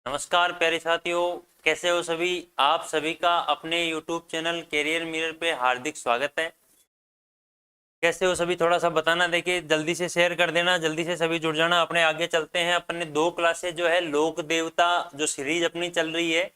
नमस्कार प्यारे साथियों, कैसे हो सभी। आप सभी का अपने YouTube चैनल कैरियर मिरर पे हार्दिक स्वागत है। कैसे हो सभी, थोड़ा सा बताना। देखिए जल्दी से शेयर कर देना, जल्दी से सभी जुड़ जाना। अपने आगे चलते हैं। अपने 2 क्लासेस जो है लोक देवता जो सीरीज अपनी चल रही है,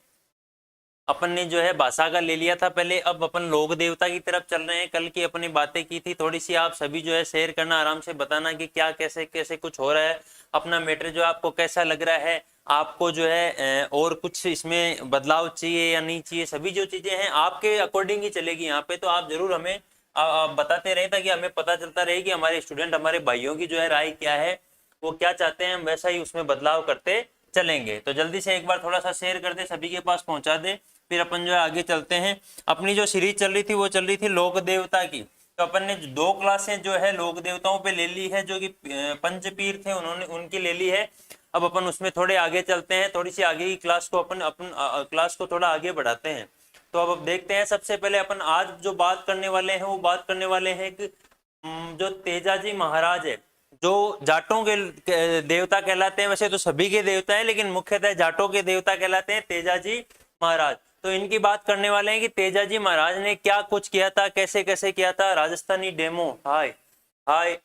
अपन ने जो है भाषा का ले लिया था पहले, अब अपन लोक देवता की तरफ चल रहे हैं। कल की अपनी बातें की थी थोड़ी सी, आप सभी जो है शेयर करना, आराम से बताना कि क्या कैसे कैसे कुछ हो रहा है, अपना मैटर जो आपको कैसा लग रहा है, आपको जो है और कुछ इसमें बदलाव चाहिए या नहीं चाहिए। सभी जो चीजें हैं आपके अकॉर्डिंग ही चलेगी यहाँ पे, तो आप जरूर हमें बताते रहे ताकि हमें पता चलता रहे कि हमारे स्टूडेंट, हमारे भाइयों की जो है राय क्या है, वो क्या चाहते हैं, हम वैसा ही उसमें बदलाव करते चलेंगे। तो जल्दी से एक बार थोड़ा सा शेयर कर दे, सभी के पास पहुंचा दे, फिर अपन जो है आगे चलते हैं। अपनी जो सीरीज चल रही थी वो चल रही थी लोक देवता की। तो अपन ने 2 क्लासें जो है लोक देवताओं पे ले ली है, जो कि पंचपीर थे उन्होंने उनकी ले ली है। अब अपन उसमें थोड़े आगे चलते हैं, थोड़ी सी आगे की क्लास को अपन क्लास को थोड़ा आगे बढ़ाते हैं। तो अब देखते हैं, सबसे पहले अपन आज जो बात करने वाले हैं वो बात करने वाले हैं कि जो तेजाजी महाराज है, जो जाटों के देवता कहलाते हैं। वैसे तो सभी के देवता हैं, लेकिन मुख्यतः जाटों के देवता कहलाते हैं तेजाजी महाराज। तो इनकी बात करने वाले हैं कि तेजाजी महाराज ने क्या कुछ किया था, कैसे कैसे किया था। राजस्थानी डेमो, हाय हाय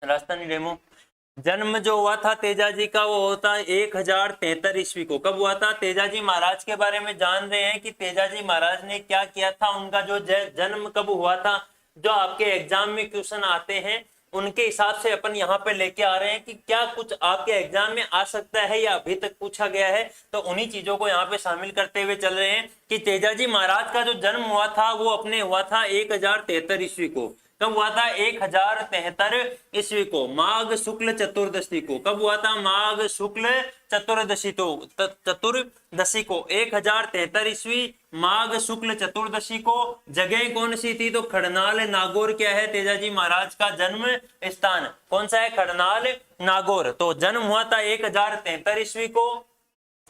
राजस्थानी डेमो। जन्म जो हुआ था तेजाजी का वो होता 1073 ईस्वी को। कब हुआ था? तेजाजी महाराज के बारे में जान रहे हैं कि तेजाजी महाराज ने क्या किया था, उनका जो जन्म कब हुआ था। जो आपके एग्जाम में क्वेश्चन आते हैं उनके हिसाब से अपन यहाँ पे लेके आ रहे हैं कि क्या कुछ आपके एग्जाम में आ सकता है या अभी तक पूछा गया है, तो उन्हीं चीजों को यहाँ पे शामिल करते हुए चल रहे हैं कि तेजाजी महाराज का जो जन्म हुआ था वो अपने हुआ था 1073 ईस्वी को। कब हुआ था? 1073 ईस्वी को, माघ शुक्ल चतुर्दशी को। कब हुआ था? माघ शुक्ल चतुर्दशी तो चतुर्दशी को 1073 ईस्वी माघ शुक्ल चतुर्दशी को। जगह कौन सी थी? तो खड़नाल नागौर क्या है तेजाजी महाराज का जन्म स्थान, कौन सा है? खड़नाल नागौर। तो जन्म हुआ था 1073 ईस्वी को,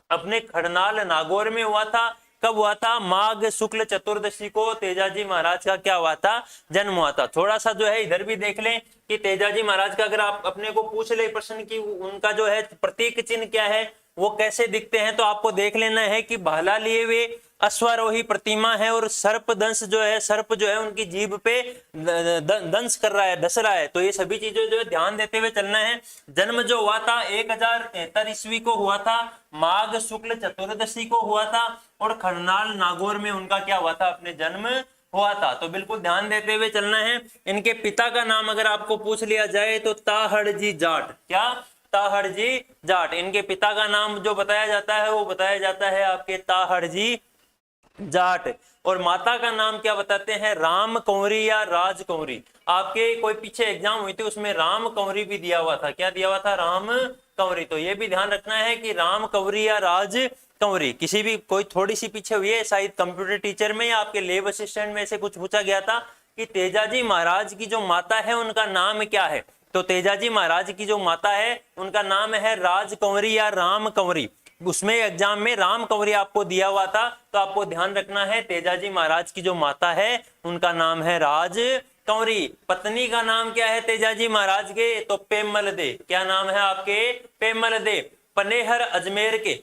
अपने खड़नाल नागौर में हुआ था। कब हुआ था? माघ शुक्ल चतुर्दशी को तेजाजी महाराज का क्या हुआ था? जन्म हुआ था। थोड़ा सा जो है इधर भी देख लें कि तेजाजी महाराज का अगर आप अपने को पूछ ले प्रश्न की उनका जो है प्रतीक चिन्ह क्या है, वो कैसे दिखते हैं, तो आपको देख लेना है कि भाला लिए हुए अश्वारोही प्रतिमा है और सर्प दंश जो है, सर्प जो है उनकी जीभ पे दंश कर रहा है, धस रहा है। तो ये सभी चीजें जो है ध्यान देते हुए चलना है। जन्म जो हुआ था 1073 ईस्वी को हुआ था, माघ शुक्ल चतुर्दशी को हुआ था, और खरनाल नागौर में उनका क्या हुआ था? अपने जन्म हुआ था। तो बिल्कुल ध्यान देते हुए चलना है। इनके पिता का नाम अगर आपको पूछ लिया जाए तो ताहड़जी जाट। क्या? ताहड़जी जाट। इनके पिता का नाम जो बताया जाता है वो बताया जाता है आपके ताहड़जी जाट। और माता का नाम क्या बताते हैं? राम कंवरी या राज कंवरी। आपके कोई पीछे एग्जाम हुई थी उसमें राम कंवरी भी दिया हुआ था। क्या दिया हुआ था? राम कंवरी। तो ये भी ध्यान रखना है कि राम कंवरी या राज कंवरी। किसी भी कोई थोड़ी सी पीछे हुई है, शायद कंप्यूटर टीचर में या आपके लैब असिस्टेंट में से कुछ पूछा गया था कि तेजाजी महाराज की जो माता है उनका नाम क्या है। तो तेजाजी महाराज की जो माता है उनका नाम है राज कंवरी या राम कंवरी। उसमें एग्जाम में राम कंवरी आपको दिया हुआ था, तो आपको ध्यान रखना है तेजाजी महाराज की जो माता है उनका नाम है राज कंवरी। पत्नी का नाम क्या है तेजाजी महाराज के? तो पेमल दे। क्या नाम है आपके? पेमल दे। पनेहर अजमेर के,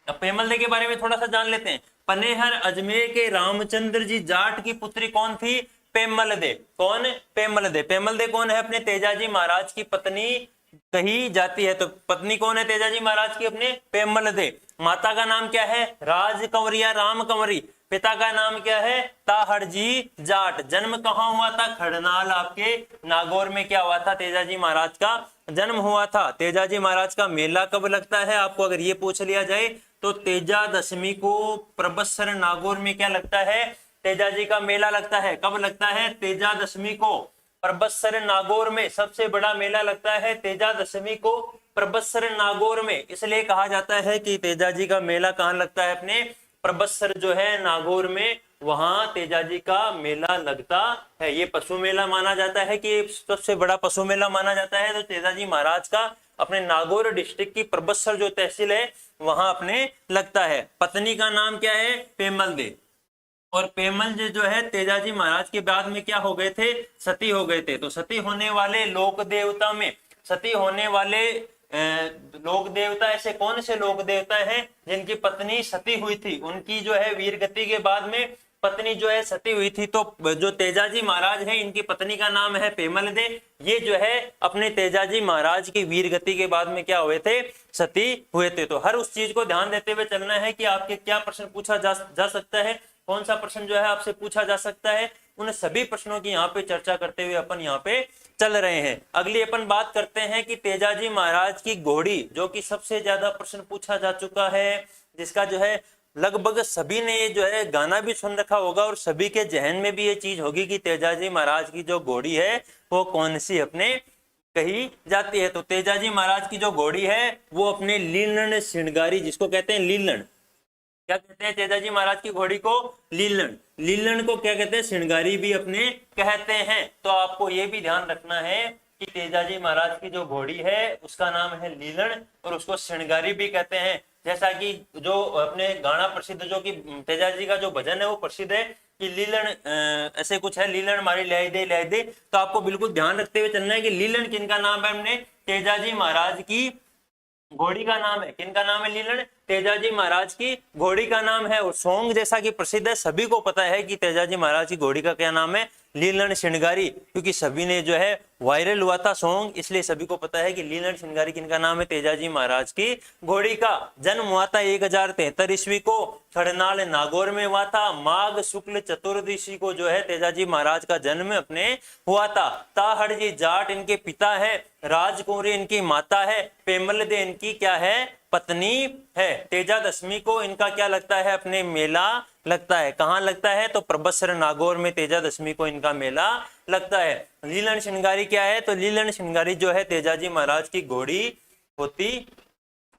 अब पेमल दे के बारे में थोड़ा सा जान लेते हैं। पनेहर अजमेर के रामचंद्र जी जाट की पुत्री कौन थी? पेमल दे। कौन? पेमल दे। पेमल दे कौन है? अपने तेजाजी महाराज की पत्नी कही जाती है। तो पत्नी कौन है तेजाजी महाराज की? अपने पेमल दे। माता का नाम क्या है? राज कंवरी या राम कंवरी। पिता का नाम क्या है? ताहड़जी जाट। जन्म कहाँ हुआ था? खड़नाल आपके नागौर में क्या हुआ था? तेजाजी महाराज का जन्म हुआ था। तेजाजी महाराज का मेला कब लगता है? आपको अगर ये पूछ लिया जाए तो तेजा दशमी को प्रबस्सर नागौर में क्या लगता है? तेजाजी का मेला लगता है। कब लगता है? तेजा दशमी को प्रबस्सर नागौर में सबसे बड़ा मेला लगता है तेजा दशमी को प्रबस्सर नागौर में। इसलिए कहा जाता है कि तेजाजी का मेला कहाँ लगता है? अपने प्रबस्सर जो है नागौर में, वहां तेजाजी का मेला लगता है। ये पशु मेला माना जाता है कि सबसे बड़ा पशु मेला माना जाता है। तो तेजाजी महाराज का अपने नागौर डिस्ट्रिक्ट की प्रबस्सर जो तहसील है वहां अपने लगता है। पत्नी का नाम क्या है? पेमल दे। और पेमल जी जो है तेजाजी महाराज के बाद में क्या हो गए थे? सती हो गए थे। तो सती होने वाले लोक देवता में, सती होने वाले लोक देवता, ऐसे कौन से लोक देवता हैं जिनकी पत्नी सती हुई थी, उनकी जो है वीर गति के बाद में पत्नी जो है सती हुई थी। तो जो तेजाजी महाराज हैं इनकी पत्नी का नाम है पेमल दे। ये जो है अपने तेजाजी महाराज की वीर गति के बाद में क्या हुए थे, सती हुए थे। तो हर उस चीज को ध्यान देते हुए चलना है कि आपके क्या प्रश्न पूछा जा सकता है, कौन सा प्रश्न जो है आपसे पूछा जा सकता है, उन सभी प्रश्नों की यहाँ पे चर्चा करते हुए अपन यहाँ पे चल रहे हैं। अगली अपन बात करते हैं कि तेजाजी महाराज की घोड़ी, जो कि सबसे ज्यादा प्रश्न पूछा जा चुका है, जिसका जो है लगभग सभी ने ये जो है गाना भी सुन रखा होगा और सभी के जहन में भी ये चीज होगी कि तेजाजी महाराज की जो घोड़ी है वो कौन सी अपने कही जाती है। तो तेजाजी महाराज की जो घोड़ी है वो अपने लीलन श्रृंगारी, जिसको कहते हैं लीलन, क्या कहते हैं तेजाजी महाराज की घोड़ी को, लीलन। लीलन को क्या कहते हैं, श्रृंगारी भी अपने कहते हैं। तो आपको ये भी ध्यान रखना है कि तेजाजी महाराज की जो घोड़ी है उसका नाम है लीलन और उसको श्रृंगारी भी कहते हैं। जैसा कि जो अपने गाना प्रसिद्ध, जो कि तेजाजी का जो भजन है वो प्रसिद्ध है कि लीलन ऐसे कुछ है, लीलन मारी लै दे। तो आपको बिल्कुल ध्यान रखते हुए चलना है कि लीलन किनका नाम है, हमने तेजाजी महाराज की घोड़ी का नाम है। किनका नाम है, लीलन, तेजाजी महाराज की घोड़ी का नाम है। और सॉन्ग जैसा कि प्रसिद्ध है, सभी को पता है कि तेजाजी महाराज की घोड़ी का क्या नाम है, लीलन श्रृंगारी, क्योंकि सभी ने जो है वायरल हुआ था सॉन्ग, इसलिए सभी को पता है कि लीलन श्रृंगारी किनका नाम है, तेजाजी महाराज की घोड़ी का। जन्म हुआ था 1073 ईस्वी को, खड़नाल नागौर में हुआ था। माघ शुक्ल चतुर्दशी को जो है तेजाजी महाराज का जन्म अपने हुआ था। ताहड़जी जाट इनके पिता है, राजकुंवरी इनकी माता है, पेमल दे इनकी क्या है, पत्नी है। तेजा दशमी को इनका क्या लगता है, अपने मेला लगता है। कहाँ लगता है, तो प्रबस्तर नागौर में तेजा दशमी को इनका मेला लगता है। लीलन श्रृंगारी क्या है, तो लीलन श्रृंगारी जो है तेजाजी महाराज की घोड़ी होती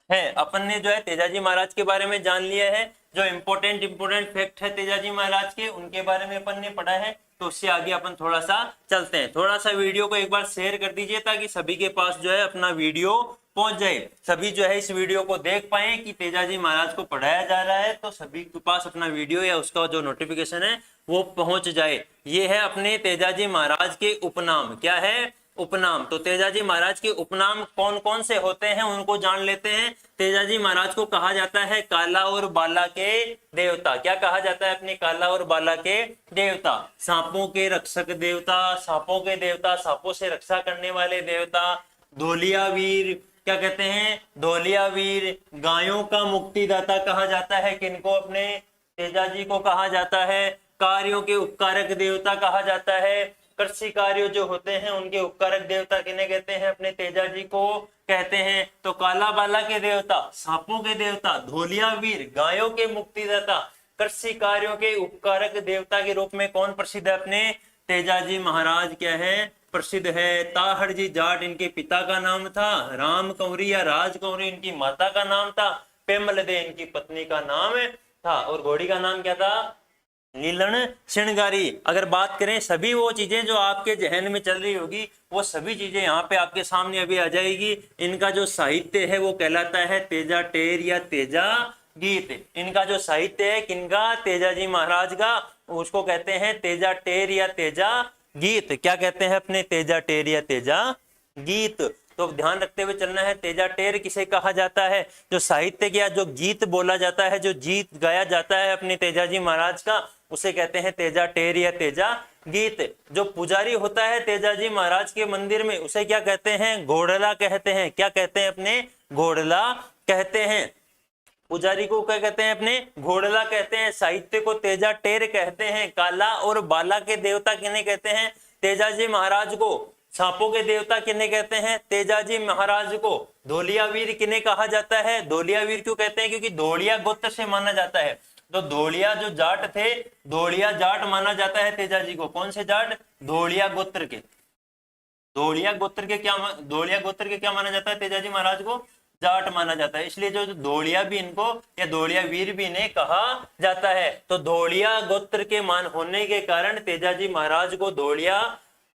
है। अपन ने जो है तेजाजी महाराज के बारे में जान लिया है, जो इम्पोर्टेंट फैक्ट है तेजाजी महाराज के उनके बारे में अपन ने पढ़ा है। तो उससे आगे अपन थोड़ा सा चलते हैं। थोड़ा सा वीडियो को एक बार शेयर कर दीजिए ताकि सभी के पास जो है अपना वीडियो पहुंच जाए, सभी जो है इस वीडियो को देख पाए कि तेजाजी महाराज को पढ़ाया जा रहा है, तो सभी के पास अपना वीडियो या उसका जो नोटिफिकेशन है वो पहुंच जाए। ये है अपने तेजाजी महाराज के उपनाम, क्या है, उपनाम। तो तेजाजी महाराज के उपनाम कौन कौन से होते हैं उनको जान लेते हैं। तेजाजी महाराज को कहा जाता है काला और बाला के देवता। क्या कहा जाता है, अपने काला और बाला के देवता, सांपों के रक्षक देवता, सांपों के देवता, सांपों से रक्षा करने वाले देवता। धोलिया वीर, क्या कहते हैं, धोलिया वीर। गायों का मुक्तिदाता कहा जाता है किनको, अपने तेजाजी को कहा जाता है। कार्यों के उपकारक देवता कहा जाता है। कृषि कार्य जो होते हैं उनके उपकारक देवता किन्हें कहते हैं, अपने तेजाजी को कहते हैं। तो काला बाला के देवता, सांपों के देवता, धोलिया वीर, गायों के मुक्तिदाता, कृषि कार्यों के उपकारक देवता के रूप में कौन प्रसिद्ध है, अपने तेजाजी महाराज क्या है, प्रसिद्ध है। ताहड़जी जाट इनके पिता का नाम था, राम कंवरी या राज कंवरी इनकी माता का नाम था, पेमल दे इनकी पत्नी का नाम था, और घोड़ी का नाम क्या था, लीलन श्रृंगारी। अगर बात करें सभी वो चीजें जो आपके जहन में चल रही होगी, वो सभी चीजें यहाँ पे आपके सामने अभी आ जाएगी। इनका जो साहित्य है वो कहलाता है तेजा टेर या तेजा गीत। इनका जो साहित्य है किनका, तेजाजी महाराज का, उसको कहते हैं तेजा टेर या तेजा गीत। क्या कहते हैं, अपने तेजा टेर या तेजा गीत। तो ध्यान रखते हुए चलना है। तेजा टेर किसे कहा जाता है, जो साहित्य या जो गीत बोला जाता है, जो गीत गाया जाता है अपने तेजाजी महाराज का, उसे कहते हैं तेजा टेर या तेजा गीत। जो पुजारी होता है तेजाजी महाराज के मंदिर में, उसे क्या कहते हैं, घोड़ला कहते हैं। क्या कहते हैं, अपने घोड़ला कहते हैं। पुजारी को क्या कहते हैं, अपने घोड़ला कहते हैं। साहित्य को तेजा टेर कहते हैं। काला और बाला के देवता किन्हें कहते हैं, तेजाजी महाराज को। सांपों के देवता किन्हें कहते हैं, तेजाजी महाराज को। धोलिया वीर किन्हें कहा जाता है, धोलिया वीर क्यों कहते हैं, क्योंकि धोलिया गोत्र से माना जाता है। तो धोलिया जो जाट थे, धोलिया जाट माना जाता है तेजाजी को। कौन से जाट, धोलिया गोत्र के। धोलिया गोत्र के क्या माना जाता है, तेजाजी महाराज को जाट माना जाता है। इसलिए जो धोलिया भी इनको या धोलिया वीर भी इन्हें कहा जाता है। तो धोलिया गोत्र के मान होने के कारण तेजाजी महाराज को धोलिया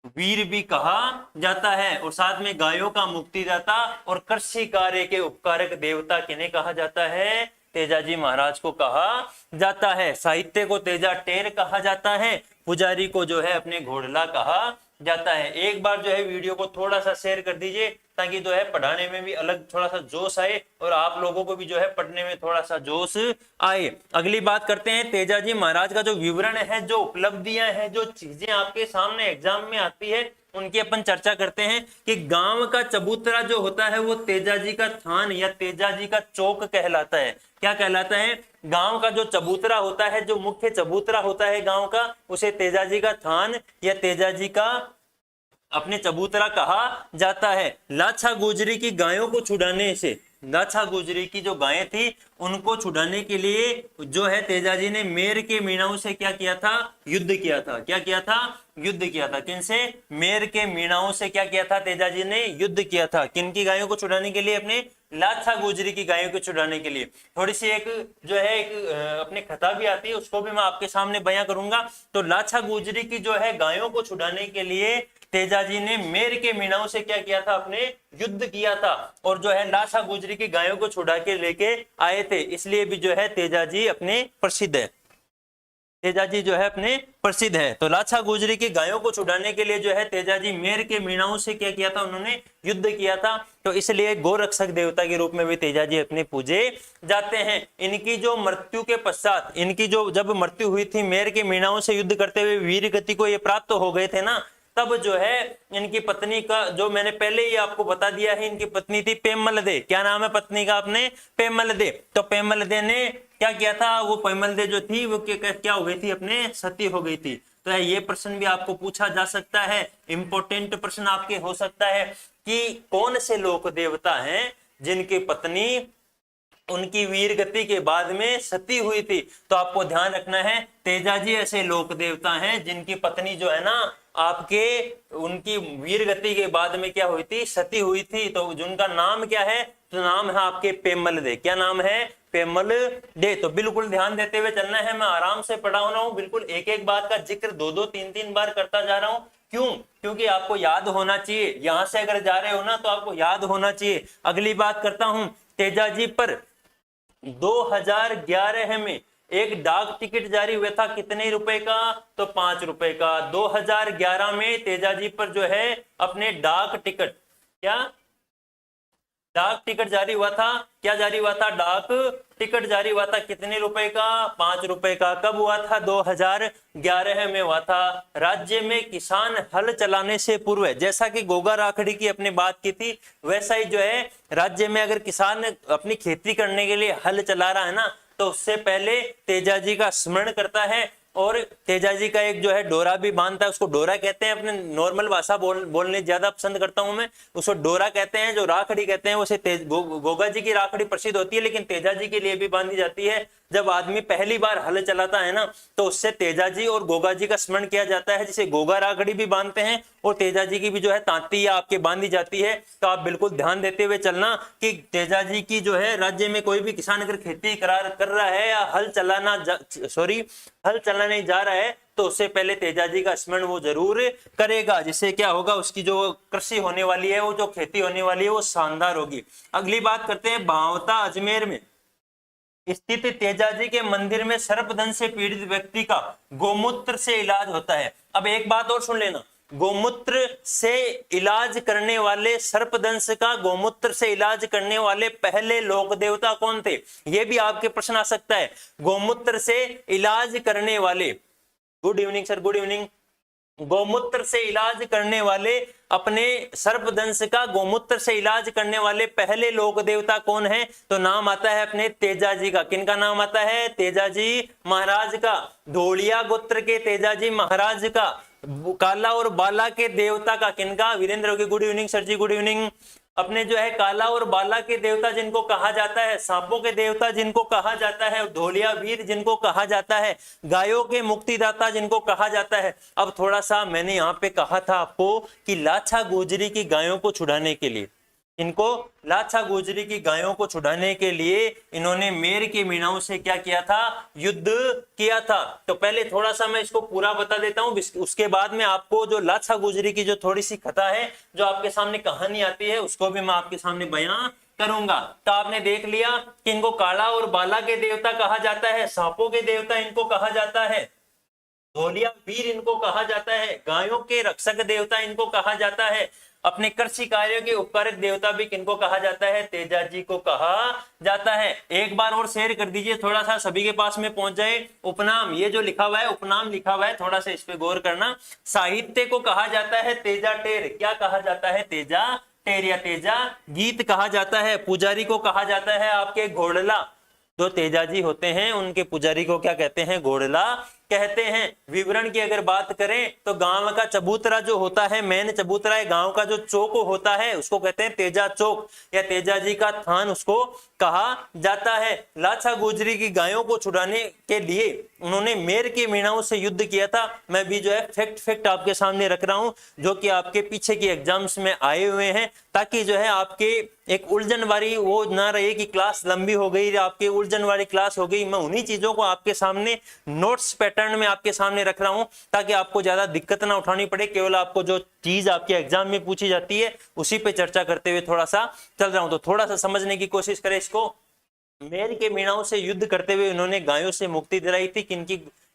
वीर भी कहा जाता है। और साथ में गायों का मुक्तिदाता और कृषि कार्य के उपकारक देवता किन्हें कहा जाता है, तेजाजी महाराज को कहा जाता है। साहित्य को तेजा टेर कहा जाता है। पुजारी को जो है अपने घोड़ला कहा जाता है। एक बार जो है वीडियो को थोड़ा सा शेयर कर दीजिए ताकि जो है पढ़ाने में भी अलग थोड़ा सा जोश आए और आप लोगों को भी जो है पढ़ने में थोड़ा सा जोश आए। अगली बात करते हैं तेजाजी महाराज का जो विवरण है, जो उपलब्धियां हैं, जो चीजें आपके सामने एग्जाम में आती है उनकी अपन चर्चा करते हैं कि गांव का चबूतरा जो होता है वो तेजाजी का थान या तेजाजी का चौक कहलाता है। क्या कहलाता है? गांव का जो चबूतरा होता है, जो मुख्य चबूतरा होता है गांव का, उसे तेजाजी का थान या तेजाजी का अपने चबूतरा कहा जाता है। लाछा गुजरी की गायों को छुड़ाने से, लाछा गुजरी की जो गायें थी उनको छुड़ाने के लिए जो है तेजाजी ने मेर के मीणाओं से क्या किया था? युद्ध किया था। क्या किया था? युद्ध किया था। किनसे? मेर के मीणाओं से क्या किया था? तेजाजी ने युद्ध किया था। किनकी गायों को छुड़ाने के लिए? अपने लाछा गुजरी की गायों को छुड़ाने के लिए। थोड़ी सी एक जो है एक अपनी कथा भी आती है, उसको भी मैं आपके सामने बयां करूंगा। तो लाछा गुजरी की जो है गायों को छुड़ाने के लिए तेजाजी ने मेर के मीणाओं से क्या किया था? अपने युद्ध किया था और जो है लाछा गुजरी की गायों को छुड़ा के लेके आए थे। इसलिए भी जो है तेजाजी अपने प्रसिद्ध है। तेजाजी जो है अपने प्रसिद्ध है। तो लाछा गुजरी की गायों को छुड़ाने के लिए जो है तेजाजी मेर के मीणाओं से क्या किया था? उन्होंने युद्ध किया था। तो इसलिए गोरक्षक देवता के रूप में भी तेजाजी अपने पूजे जाते हैं। इनकी जो मृत्यु के पश्चात, इनकी जो जब मृत्यु हुई थी, मेर के मीणाओं से युद्ध करते हुए वीर गति को ये प्राप्त हो गए थे ना, तब जो है इनकी पत्नी का, जो मैंने पहले ही आपको बता दिया है, इनकी पत्नी थी पेमलदे। क्या नाम है पत्नी का? अपने पेमलदे। तो पेमलदे ने क्या किया था? वो पेमलदे जो थी वो क्या हो गई थी? अपने सती हो गई थी। तो ये प्रश्न भी आपको पूछा जा सकता है, इंपॉर्टेंट प्रश्न आपके हो सकता है कि कौन से लोक देवता हैं जिनकी पत्नी उनकी वीर गति के बाद में सती हुई थी? तो आपको ध्यान रखना है तेजाजी ऐसे लोक देवता हैं जिनकी पत्नी जो है ना आपके उनकी वीर गति के बाद में क्या हुई थी? सती हुई थी। तो जिनका नाम क्या है? तो नाम है आपके पेमलदे। क्या नाम है? पेमलदे। तो बिल्कुल ध्यान देते हुए चलना है। मैं आराम से पढ़ा रहा हूं, बिल्कुल एक एक बात का जिक्र दो दो तीन तीन बार करता जा रहा हूं। क्यों? क्योंकि आपको याद होना चाहिए। यहां से अगर जा रहे हो ना तो आपको याद होना चाहिए। अगली बात करता हूं, तेजाजी पर 2011 में एक डाक टिकट जारी हुआ था। कितने रुपए का? तो 5 रुपए का। 2011 में तेजाजी पर जो है अपने डाक टिकट, क्या डाक टिकट जारी हुआ था? क्या जारी हुआ था? डाक टिकट जारी हुआ था। कितने रुपए का? 5 रुपए का। कब हुआ था? 2011 में हुआ था। राज्य में किसान हल चलाने से पूर्व, जैसा कि गोगा राखड़ी की अपने बात की थी, वैसा ही जो है राज्य में अगर किसान अपनी खेती करने के लिए हल चला रहा है ना, तो उससे पहले तेजाजी का स्मरण करता है और तेजाजी का एक जो है डोरा भी बांधता है। उसको डोरा कहते हैं, अपने नॉर्मल भाषा बोलने ज्यादा पसंद करता हूं मैं, उसको डोरा कहते हैं। जो राखड़ी कहते हैं उसे गोगा जी की राखड़ी प्रसिद्ध होती है, लेकिन तेजाजी के लिए भी बांधी जाती है। जब आदमी पहली बार हल चलाता है ना, तो उससे तेजाजी और गोगा जी का स्मरण किया जाता है, जिसे गोगा राखड़ी भी बांधते हैं और तेजाजी की भी जो है तांती या आपके बांधी जाती है। तो आप बिल्कुल ध्यान देते हुए चलना कि तेजाजी की जो है राज्य में कोई भी किसान अगर खेती कर रहा है या हल चलाने जा रहा है, तो उससे पहले तेजाजी का स्मरण वो जरूर करेगा, जिससे क्या होगा? उसकी जो कृषि होने वाली है, वो जो खेती होने वाली है, वो शानदार होगी। अगली बात करते हैं, भावता अजमेर में स्थित तेजाजी के मंदिर में सर्पदंश से पीड़ित व्यक्ति का गोमूत्र से इलाज होता है। अब एक बात और सुन लेना, गोमूत्र से इलाज करने वाले, सर्पदंश का गोमूत्र से इलाज करने वाले पहले लोक देवता कौन थे? यह भी आपके प्रश्न आ सकता है। गोमूत्र से इलाज करने वाले, good evening sir, good evening. गोमूत्र से इलाज करने वाले, अपने सर्पदंश का गोमूत्र से इलाज करने वाले पहले लोक देवता कौन है? तो नाम आता है अपने तेजाजी का। किनका नाम आता है? तेजाजी महाराज का। धोलिया गोत्र के तेजाजी महाराज का। काला और बाला के देवता का, किनका? वीरेंद्र की गुड इवनिंग सर जी, गुड इवनिंग। अपने जो है काला और बाला के देवता जिनको कहा जाता है, सांपों के देवता जिनको कहा जाता है, धोलिया वीर जिनको कहा जाता है, गायों के मुक्तिदाता जिनको कहा जाता है। अब थोड़ा सा मैंने यहाँ पे कहा था आपको कि लाछा गुजरी की गायों को छुड़ाने के लिए, इनको लाछा गुजरी की गायों को छुड़ाने के लिए इन्होंने मेर के मीणाओं से क्या किया था? युद्ध किया था। तो पहले थोड़ा सा मैं इसको पूरा बता देता हूं, उसके बाद में आपको जो लाछा गुजरी की जो थोड़ी सी कथा है, जो आपके सामने कहानी आती है, उसको भी मैं आपके सामने बयां करूंगा। तो आपने देख लिया कि इनको काला और बाला के देवता कहा जाता है, सांपों के देवता इनको कहा जाता है, धोलिया वीर इनको कहा जाता है, गायों के रक्षक देवता इनको कहा जाता है, अपने कृषि कार्यों के उपकारक देवता भी किनको कहा जाता है, तेजा जी को कहा जाता है। एक बार और शेयर कर दीजिए, थोड़ा सा सभी के पास में पहुंच जाए। उपनाम, ये जो लिखा हुआ है उपनाम लिखा हुआ है, थोड़ा सा इस पे गौर करना। साहित्य को कहा जाता है तेजा टेर, क्या कहा जाता है, तेजा टेर या तेजा गीत कहा जाता है। पुजारी को कहा जाता है आपके घोड़ला, जो तेजाजी होते हैं उनके पुजारी को क्या कहते हैं, घोड़ला कहते हैं। विवरण की अगर बात करें तो गांव का चबूतरा जो होता है, मेन चबूतरा है, गांव का जो चौक होता है उसको कहते हैं तेजा चौक या तेजाजी का थान उसको कहा जाता है। लाछा गुजरी की गायों को छुड़ाने के लिए उन्होंने मेर के मीणाओं से युद्ध किया था। मैं भी जो है फैक्ट आपके सामने रख रहा हूं, जो कि आपके पीछे की एग्जाम्स में आए हुए हैं, ताकि जो है आपके एक उलझन वाली वो ना रहे कि क्लास लंबी हो गई, आपके उलझन वाली क्लास हो गई। मैं उन्हीं चीजों को आपके सामने नोट्स पैटर्न में आपके सामने रख रहा हूं, ताकि आपको ज्यादा दिक्कत ना उठानी पड़े। केवल आपको जो चीज आपके एग्जाम में पूछी जाती है उसी पे चर्चा करते हुए थोड़ा सा चल रहा हूं, तो थोड़ा सा समझने की कोशिश करें इसको। मेर के मीणाओं से युद्ध करते हुए उन्होंने गायों से मुक्ति दिलाई थी।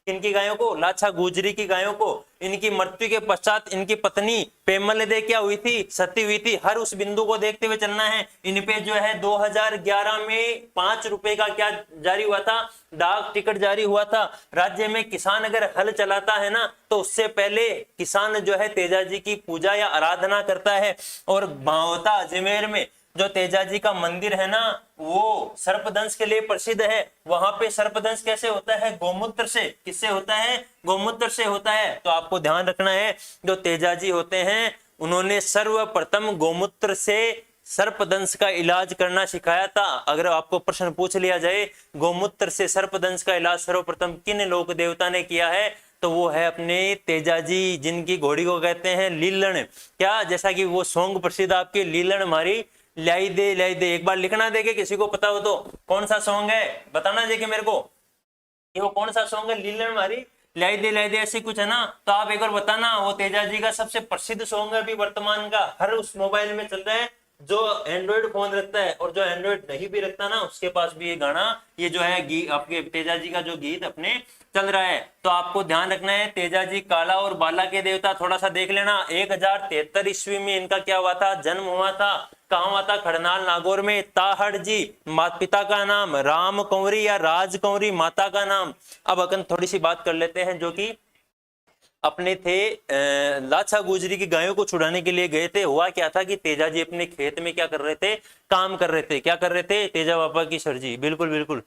किनकी गायों को, लाछा गुजरी की गायों को। इनकी मृत्यु के पश्चात इनकी पत्नी पेमलदे क्या हुई थी, सती हुई थी। हर उस बिंदु को देखते हुए चलना है। इन पे जो है 2011 में 5 रुपए का क्या जारी हुआ था, डाक टिकट जारी हुआ था। राज्य में किसान अगर हल चलाता है ना, तो उससे पहले किसान जो है तेजाजी की पूजा या आराधना करता है। और भावता अजमेर में जो तेजाजी का मंदिर है ना, वो सर्पदंश के लिए प्रसिद्ध है। वहां पे सर्पदंश कैसे होता है, गोमूत्र से। किससे होता है, गोमूत्र से होता है। तो आपको ध्यान रखना है, जो तेजाजी होते हैं उन्होंने सर्वप्रथम गोमूत्र से सर्पदंश का इलाज करना सिखाया था। अगर आपको प्रश्न पूछ लिया जाए गोमूत्र से सर्पदंश का इलाज सर्वप्रथम किन लोक देवता ने किया है, तो वो है अपने तेजाजी, जिनकी घोड़ी को कहते हैं लीलण। क्या, जैसा कि वो सॉन्ग प्रसिद्ध आपके, लीलण हमारी लाई दे लाई दे। एक बार लिखना देके, किसी को पता हो तो कौन सा सॉन्ग है बताना देके मेरे को, कि वो कौन सा सॉन्ग है, लीलण हमारी लाई दे ऐसी कुछ है ना। तो आप एक बार बताना, वो तेजाजी का सबसे प्रसिद्ध सॉन्ग है अभी वर्तमान का, हर उस मोबाइल में चल रहा है जो एंड्रॉइड फोन रखता है, और जो एंड्रॉइड नहीं भी रखता ना उसके पास भी ये गाना, ये जो है आपके तेजाजी का जो गीत अपने चल रहा है। तो आपको ध्यान रखना है, तेजाजी काला और बाला के देवता, थोड़ा सा देख लेना। 1073 ईस्वी में इनका क्या हुआ था, जन्म हुआ था। कहाँ हुआ था, खड़नाल नागौर में। ताहड़ जी, माता पिता का नाम राम कंवरी या राज कंवरी, माता का नाम। अब अपन थोड़ी सी बात कर लेते हैं, जो कि अपने थे लाछा गुजरी की गायों को छुड़ाने के लिए गए थे। हुआ क्या था कि तेजाजी अपने खेत में क्या कर रहे थे, काम कर रहे थे। क्या कर रहे थे, तेजा बाबा की सर जी, बिल्कुल बिल्कुल,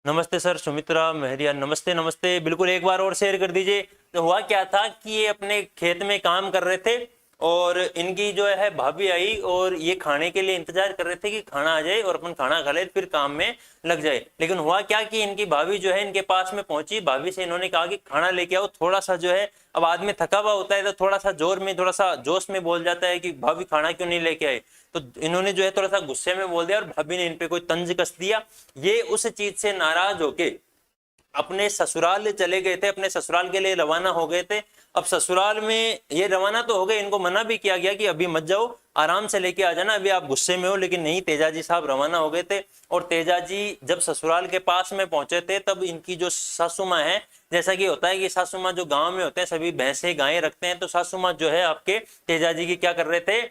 नमस्ते सर, सुमित्रा मेहरिया, नमस्ते नमस्ते, बिल्कुल एक बार और शेयर कर दीजिए। तो हुआ क्या था कि ये अपने खेत में काम कर रहे थे, और इनकी जो है भाभी आई, और ये खाने के लिए इंतजार कर रहे थे कि खाना आ जाए और अपन खाना खा ले फिर काम में लग जाए। लेकिन हुआ क्या कि इनकी भाभी जो है इनके पास में पहुंची। भाभी से इन्होंने कहा कि खाना लेके आओ। थोड़ा सा जो है, अब आदमी थका हुआ होता है तो थोड़ा सा जोर में, थोड़ा सा जोश में बोल जाता है कि भाभी खाना क्यों नहीं लेके आए। तो इन्होंने जो है थोड़ा सा गुस्से में बोल दिया, और भाभी ने इन पे कोई तंज कस दिया। ये उस चीज से नाराज होके अपने ससुराल चले गए थे, अपने ससुराल के लिए रवाना हो गए थे। अब ससुराल में ये रवाना तो हो गए, इनको मना भी किया गया कि अभी मत जाओ, आराम से लेके आ जाना, अभी आप गुस्से में हो। लेकिन नहीं, तेजाजी साहब रवाना हो गए थे। और तेजाजी जब ससुराल के पास में पहुंचे थे, तब इनकी जो सासू माँ है, जैसा कि होता है कि सासू माँ जो गाँव में होते हैं सभी भैंसे गायें रखते हैं, तो सासू माँ जो है आपके तेजाजी की क्या कर रहे थे,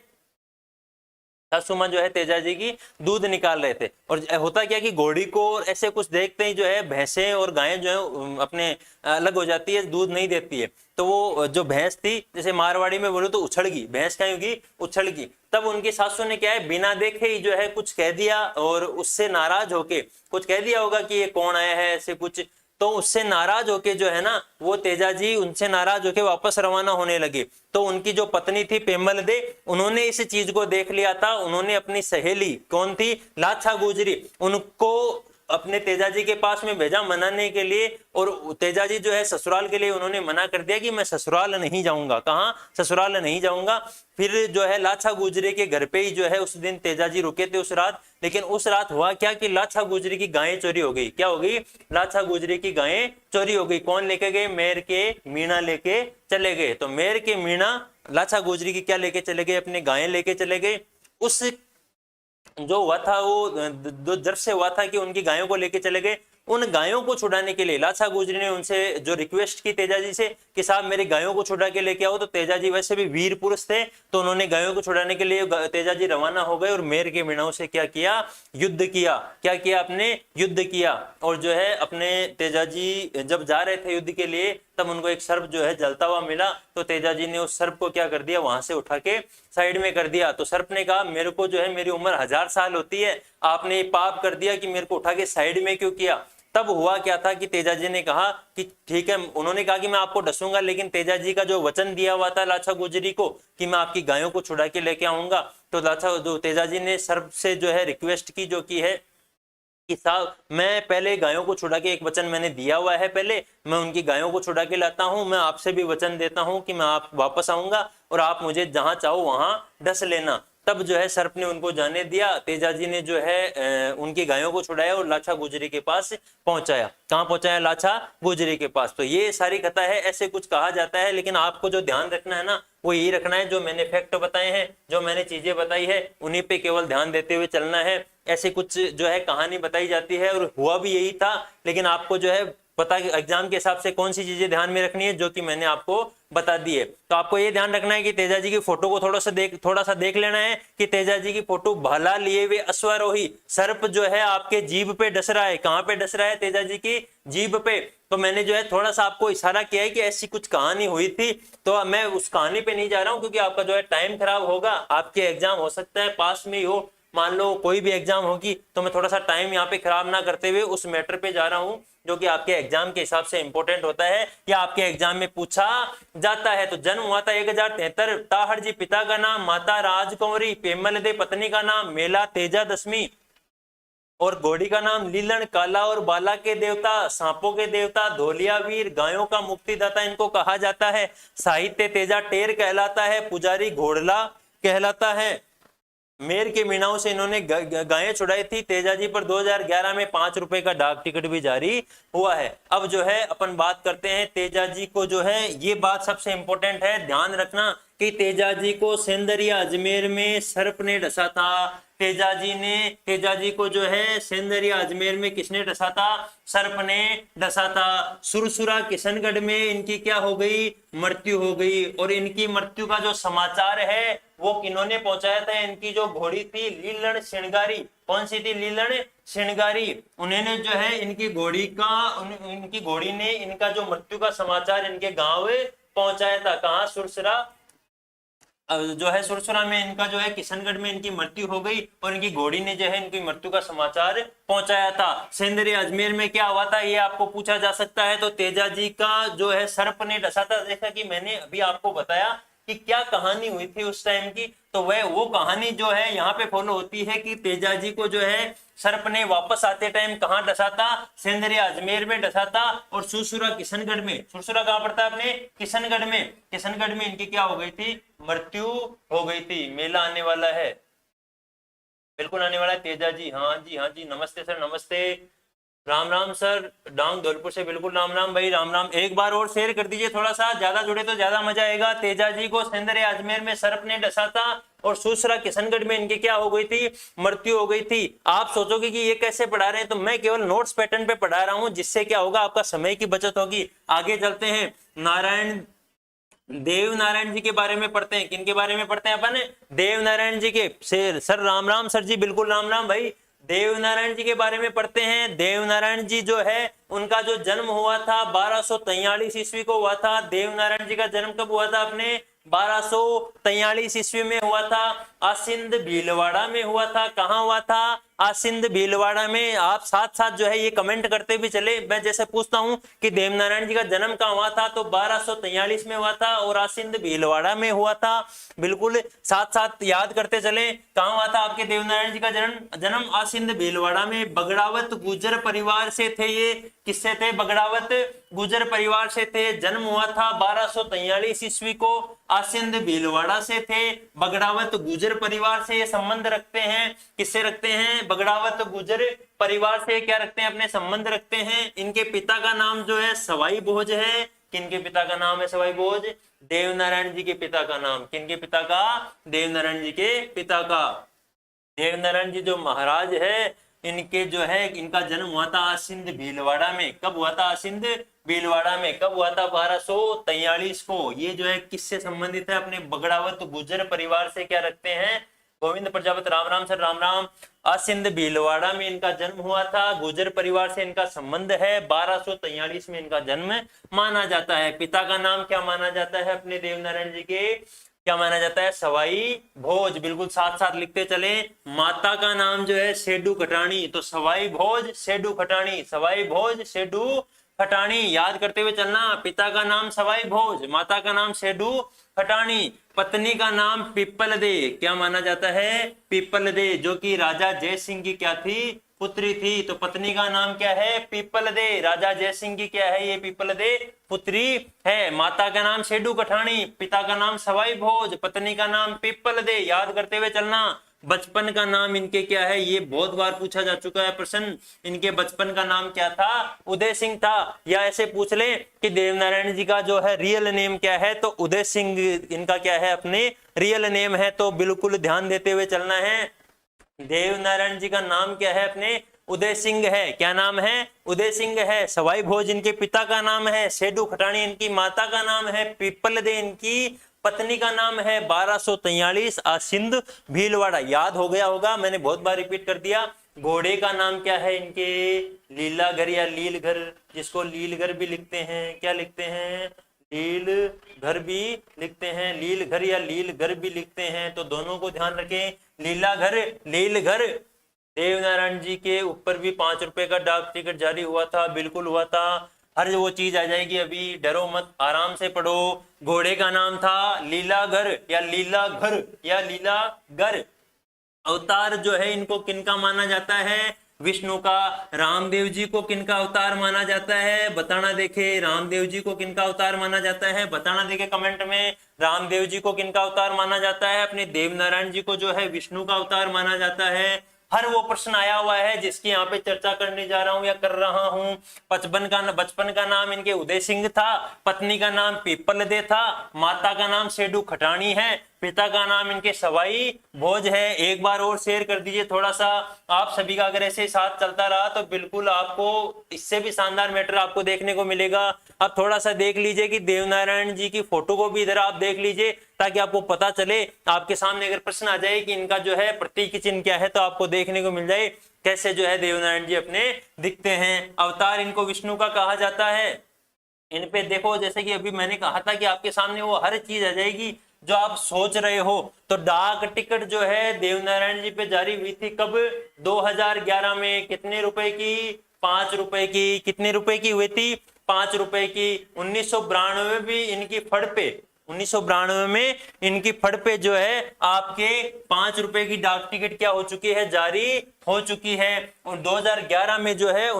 सासू माँ जो है तेजाजी की दूध निकाल रहे थे। और होता क्या कि घोड़ी को ऐसे कुछ देखते ही जो है भैंसे और गायें जो है अपने अलग हो जाती है, दूध नहीं देती है। तो वो जो भैंस थी, जैसे मारवाड़ी में बोलो तो उछड़ गई, भैंस क्या होगी, उछड़ गई। तब उनकी सासू ने क्या है, बिना देखे ही जो है कुछ कह दिया, और उससे नाराज होके कुछ कह दिया होगा कि ये कौन आया है, ऐसे कुछ। तो उससे नाराज होके जो है ना, वो तेजाजी उनसे नाराज होके वापस रवाना होने लगे। तो उनकी जो पत्नी थी पेमलदे, उन्होंने इस चीज को देख लिया था। उन्होंने अपनी सहेली, कौन थी, लाछा गुजरी, उनको अपने तेजाजी के पास में भेजा मनाने के लिए। और तेजाजी जो है ससुराल के लिए उन्होंने मना कर दिया कि मैं ससुराल नहीं जाऊंगा। कहाँ, ससुराल नहीं जाऊंगा। फिर जो है लाछा गुजरी के घर पे ही जो है उस दिन तेजाजी रुके थे उस रात। लेकिन उस रात हुआ क्या कि लाछा गुजरी की गायें चोरी हो गई। क्या हो गई, लाछा गुजरी की गायें चोरी हो गई। कौन लेके गए, मेर के मीणा लेके चले गए। तो मेर के मीणा लाछा गुजरी की क्या लेके चले गए, अपने गायें लेके चले गए। उस जो हुआ था वो जो जब से हुआ था कि उनकी गायों को लेके चले गए, उन गायों को छुड़ाने के लिए लाछा गुजरी ने उनसे जो रिक्वेस्ट की तेजाजी से कि साहब मेरी गायों को छुड़ा के लेके आओ, तो तेजाजी वैसे भी वीर पुरुष थे, तो उन्होंने गायों को छुड़ाने के लिए तेजाजी रवाना हो गए और मेर के मीणाओं से क्या किया, युद्ध किया। क्या किया, अपने युद्ध किया। और जो है अपने तेजाजी जब जा रहे थे युद्ध के लिए, तब उनको एक सर्प जो है जलता हुआ मिला, तो तेजाजी ने उस सर्प को क्या कर दिया, वहां से उठा के साइड में कर दिया। तो सर्प ने कहा मेरे को जो है मेरी उम्र 1000 साल होती है, आपने ये पाप कर दिया कि मेरे को उठा के साइड में क्यों किया। तब हुआ क्या था कि तेजाजी ने कहा कि ठीक है, उन्होंने कहा कि मैं आपको डसूंगा, लेकिन तेजाजी का जो वचन दिया हुआ था लाछा गुजरी को कि मैं आपकी गायों को छुड़ा के लेके आऊंगा, तो लाछा जो तेजाजी ने सर्प से जो है रिक्वेस्ट की, जो की है कि साहब मैं पहले गायों को छुड़ा के, एक वचन मैंने दिया हुआ है, पहले मैं उनकी गायों को छुड़ा के लाता हूं, मैं आपसे भी वचन देता हूं कि मैं आप वापस आऊंगा और आप मुझे जहां चाहो वहां डस लेना। तब जो है सर्प ने उनको जाने दिया। तेजाजी ने जो है उनकी गायों को छुड़ाया और लाछा गुजरी के पास पहुंचाया। कहां पहुंचाया, लाछा गुजरी के पास। तो ये सारी कथा है, ऐसे कुछ कहा जाता है, लेकिन आपको जो ध्यान रखना है ना, वो यही रखना है जो मैंने फैक्ट बताए हैं, जो मैंने चीजें बताई है, उन्हीं पे केवल ध्यान देते हुए चलना है। ऐसे कुछ जो है कहानी बताई जाती है और हुआ भी यही था, लेकिन आपको जो है पता एग्जाम के हिसाब से कौन सी चीजें ध्यान में रखनी है, जो कि मैंने आपको बता दी है। तो आपको ये ध्यान रखना है कि तेजाजी की फोटो को थोड़ा सा देख लेना है कि तेजाजी की फोटो भाला लिए हुए अश्वारोही, सर्प जो है आपके जीभ पे डस रहा है। कहां पे डस रहा है, तेजाजी की जीभ पे। तो मैंने जो है थोड़ा सा आपको इशारा किया है कि ऐसी कुछ कहानी हुई थी, तो मैं उस कहानी पे नहीं जा रहा हूं, क्योंकि आपका जो है टाइम खराब होगा। आपके एग्जाम हो सकता है पास में ही हो, मान लो कोई भी एग्जाम होगी, तो मैं थोड़ा सा टाइम यहाँ पे खराब ना करते हुए उस मैटर पे जा रहा हूं जो कि आपके एग्जाम के हिसाब से इंपॉर्टेंट होता है या आपके एग्जाम में पूछा जाता है। तो जन्म हुआ था 1073, ताहर जी पिता का नाम, माता राजकुंवरी, पेमल दे पत्नी का नाम, मेला तेजा दशमी, और घोड़ी का नाम लीलन, काला और बाला के देवता, सांपों के देवता, धोलिया वीर, गायों का मुक्तिदाता इनको कहा जाता है। साहित्य तेजा टेर कहलाता है, पुजारी घोड़ला कहलाता है। मेर के मीणाओं से इन्होंने गायें छुड़ाई थी। तेजाजी पर 2011 में 5 रुपए का डाक टिकट भी जारी हुआ है। अब जो है अपन बात करते हैं तेजाजी को, जो है ये बात सबसे इंपॉर्टेंट है, ध्यान रखना कि तेजाजी को सेंदरिया अजमेर में सर्प ने डसा था। तेजाजी को जो है सेंदरिया अजमेर में किसने डसा था, सर्प ने डसा था। सुरसुरा किशनगढ़ में इनकी क्या हो गई, मृत्यु हो गई। और इनकी मृत्यु का जो समाचार है वो किन्होंने पहुंचाया था, इनकी जो घोड़ी थी लीलन श्रृंगारी, कौन सी थी, लीलन श्रृंगारी, उन्होंने जो है इनकी घोड़ी ने इनका जो मृत्यु का समाचार इनके गांव पहुंचाया था। कहां, सुरसुरा जो है, सुरसुरा में इनका जो है किशनगढ़ में इनकी मृत्यु हो गई और इनकी घोड़ी ने जो है इनकी मृत्यु का समाचार पहुंचाया था। सेंदरिया अजमेर में क्या हुआ था, ये आपको पूछा जा सकता है। तो तेजाजी का जो है सर्प ने डसा था। जैसा कि मैंने अभी आपको बताया कि क्या कहानी हुई थी उस टाइम की, तो वह वो कहानी जो है यहाँ पे फॉलो होती है कि तेजाजी को जो है सर्प ने वापस आते टाइम कहाँ डसा था, सेंदरिया अजमेर में डसा था। और सुरसुरा किशनगढ़ में, सुरसुरा कहाँ पड़ता है अपने, किशनगढ़ में इनकी क्या हो गई थी, मृत्यु हो गई थी। मेला आने वाला है, बिल्कुल आने वाला है तेजाजी। हाँ जी, नमस्ते सर, नमस्ते, राम राम सर, डांग धौलपुर से, बिल्कुल राम राम भाई, राम राम। एक बार और शेयर कर दीजिए, थोड़ा सा ज्यादा जुड़े तो ज्यादा मजा आएगा। तेजाजी को सेंदरिया अजमेर में सर्प ने डसा था और सुरसुरा किशनगढ़ में इनकी क्या हो गई थी, मृत्यु हो गई थी। आप सोचोगे कि ये कैसे पढ़ा रहे हैं, तो मैं केवल नोट्स पैटर्न पे पढ़ा रहा हूं, जिससे क्या होगा, आपका समय की बचत होगी। आगे चलते हैं, देव नारायण जी के बारे में पढ़ते हैं। किन के बारे में पढ़ते हैं अपन, देव नारायण जी के। सर राम राम सर जी, बिल्कुल राम राम भाई। देव नारायण जी के बारे में पढ़ते हैं। देव नारायण जी जो है उनका जो जन्म हुआ था 1243 ईस्वी को हुआ था। देव नारायण जी का जन्म कब हुआ था अपने, 1243 ईस्वी में हुआ था। आसिंद भीलवाड़ा में हुआ था। कहाँ हुआ था, आसिंद भीलवाड़ा में। आप साथ साथ जो है ये कमेंट करते भी चले। मैं जैसे पूछता हूं कि देवनारायण जी का जन्म कहाँ हुआ था, तो 1243 में हुआ था और आसिंद भीलवाड़ा में हुआ था। बिल्कुल साथ साथ याद करते चले, कहाँ हुआ था आपके देवनारायण जी का जन्म आसिंद भीलवाड़ा में। बगड़ावत गुजर परिवार से थे ये। किससे थे, बगड़ावत गुजर परिवार से थे। जन्म हुआ था 1243 ईस्वी को, आसिंद भीलवाड़ा से थे। बगड़ावत गुजर परिवार से ये संबंध रखते हैं। किससे रखते हैं, बगड़ावत गुजर परिवार से क्या रखते हैं, अपने संबंध रखते हैं। इनके पिता का नाम जो है सवाई भोज है। किनके पिता का नाम है सवाई भोज, देवनारायण जी के पिता का नाम। किनके पिता का, देवनारायण जी के पिता का। देवनारायण जी जो महाराज है इनके जो है इनका जन्म हुआ था आसिंद भीलवाड़ा में। कब हुआ था? आसिंद भीलवाड़ा में। कब हुआ था? 1243 को। ये जो है किससे संबंधित है? अपने बगड़ावत गुर्जर परिवार से क्या रखते हैं? गोविंद प्रजापति। राम राम सर, राम राम। आसिंद भीलवाड़ा में इनका जन्म हुआ था, गुर्जर परिवार से इनका संबंध है, 1243 में इनका जन्म माना जाता है। पिता का नाम क्या माना जाता है अपने देवनारायण जी के? क्या माना जाता है? सवाई भोज। बिल्कुल साथ साथ लिखते चले। माता का नाम जो है सेडू खटाणी, तो सवाई भोज सेडू खटाणी, सवाई भोज सेडू खटाणी, याद करते हुए चलना। पिता का नाम सवाई भोज, माता का नाम सेडू खटाणी, पत्नी का नाम पीपल दे। क्या माना जाता है? पीपल दे, जो कि राजा जय सिंह की क्या थी? पुत्री थी। तो पत्नी का नाम क्या है? People they. राजा जय सिंह की क्या है? ये पीपल दे पुत्री है। माता का नाम सेडू कठाणी, पिता का नाम सवाई भोज, पत्नी का नाम पीपल दे, याद करते हुए चलना। बचपन का नाम इनके क्या है? ये बहुत बार पूछा जा चुका है प्रश्न। इनके बचपन का नाम क्या था? उदय सिंह था। या ऐसे पूछ ले कि देवनारायण जी का जो है रियल नेम क्या है, तो उदय सिंह इनका क्या है? अपने रियल नेम है। तो बिल्कुल ध्यान देते हुए चलना है। देवनारायण जी का नाम क्या है? अपने उदय सिंह है। क्या नाम है? उदय सिंह है। सवाई भोज इनके पिता का नाम है, सेडू खटाणी इनकी माता का नाम है, पीपल दे इनकी पत्नी का नाम है। 1243 आसिंद भीलवाड़ा। याद हो गया होगा, मैंने बहुत बार रिपीट कर दिया। घोड़े का नाम क्या है इनके? लीलाघर या लीलघर, जिसको लीलघर भी लिखते हैं। क्या लिखते हैं? लीलघर भी लिखते हैं, लीलघर या लीलघर भी लिखते हैं। तो दोनों को ध्यान रखें, लीलाघर लीलघर। देवनारायण जी के ऊपर भी 5 रुपए का डाक टिकट जारी हुआ था, बिल्कुल हुआ था। हर वो चीज आ जाएगी, अभी डरो मत, आराम से पढ़ो। घोड़े का नाम था लीलाघर या लीलाघर या लीलागर। अवतार जो है इनको किनका माना जाता है? विष्णु का। रामदेव जी को किनका अवतार माना जाता है? बताना देखे। रामदेव जी को किनका अवतार माना जाता है? बताना देखे कमेंट में। रामदेव जी को किनका अवतार माना जाता है? अपने देवनारायण जी को जो है विष्णु का अवतार माना जाता है। हर वो प्रश्न आया हुआ है जिसकी यहाँ पे चर्चा करने जा रहा हूं या कर रहा हूं। बचपन का नाम इनके उदय सिंह था, पत्नी का नाम पीपल दे था, माता का नाम सेडू खटाणी है, पिता का नाम इनके सवाई भोज है। एक बार और शेयर कर दीजिए थोड़ा सा। आप सभी का अगर ऐसे साथ चलता रहा तो बिल्कुल आपको इससे भी शानदार मैटर आपको देखने को मिलेगा। अब थोड़ा सा देख लीजिए कि देवनारायण जी की फोटो को भी इधर आप देख लीजिए, ताकि आपको पता चले। आपके सामने अगर प्रश्न आ जाए कि इनका जो है प्रतीक चिन्ह क्या है, तो आपको देखने को मिल जाए कैसे जो है देवनारायण जी अपने दिखते हैं। अवतार इनको विष्णु का कहा जाता है। इन पे देखो, जैसे कि अभी मैंने कहा था कि आपके सामने वो हर चीज आ जाएगी जो आप सोच रहे हो। तो डाक टिकट जो है देवनारायण जी पे जारी हुई थी कब? 2011 में। कितने रुपए की? 5 रुपए की। कितने रुपए की हुई थी? 5 रुपए की। 1992 भी इनकी फड़ पे, 1992 में इनकी फड़ पे जो है आपके 5 रुपए की डाक टिकट क्या हो चुकी है? जारी हो चुकी है। और 2011 में जो है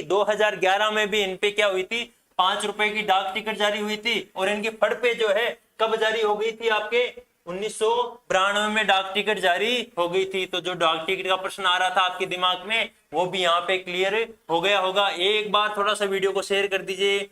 2011 में भी इन पे क्या हुई थी? 5 रुपए की डाक टिकट जारी हुई थी। और इनकी फड़ पे जो है कब जारी हो गई थी? आपके 1992 में डाक टिकट जारी हो गई थी। तो जो डाक टिकट का प्रश्न आ रहा था आपके दिमाग में, वो भी यहाँ पे क्लियर हो गया होगा। एक बार थोड़ा सा वीडियो को शेयर कर दीजिए।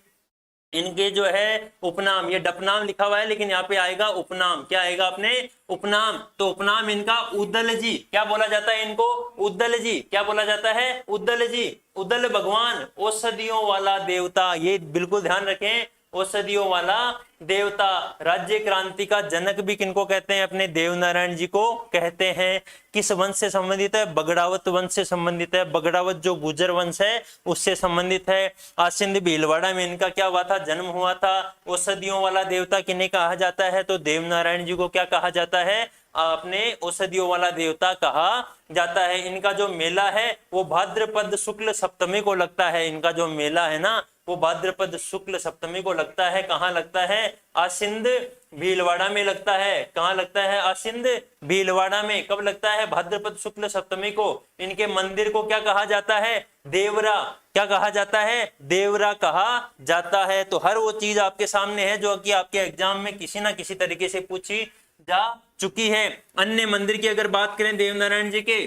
इनके जो है उपनाम, ये डपनाम लिखा हुआ है लेकिन यहाँ पे आएगा उपनाम। क्या आएगा? अपने उपनाम। तो उपनाम इनका उद्दल जी। क्या बोला जाता है इनको? उद्दल जी। क्या बोला जाता है? उद्दल जी। उद्दल भगवान, औषधियों वाला देवता। ये बिल्कुल ध्यान रखें, औषधियों वाला देवता। राज्य क्रांति का जनक भी किनको कहते हैं? अपने देवनारायण जी को कहते हैं। किस वंश से संबंधित है? बगड़ावत वंश से संबंधित है। बगड़ावत जो गुर्जर वंश है उससे संबंधित है। आसिंद भीलवाड़ा में इनका क्या हुआ था? जन्म हुआ था। औषधियों वाला देवता किन्हें कहा जाता है? तो देवनारायण जी को क्या कहा जाता है? अपने औषधियों वाला देवता कहा जाता है। इनका जो मेला है वो भाद्रपद शुक्ल सप्तमी को लगता है। इनका जो मेला है ना, वो भाद्रपद शुक्ल सप्तमी को लगता है। कहाँ लगता है? आसिंद भीलवाड़ा में लगता है। कहाँ लगता है? आसिंद भीलवाड़ा में। कब लगता है? भाद्रपद शुक्ल सप्तमी को। इनके मंदिर को क्या कहा जाता है? देवरा। क्या कहा जाता है? देवरा कहा जाता है। तो हर वो चीज आपके सामने है जो कि आपके एग्जाम में किसी ना किसी तरीके से पूछी जा चुकी है। अन्य मंदिर की अगर बात करें देवनारायण जी के,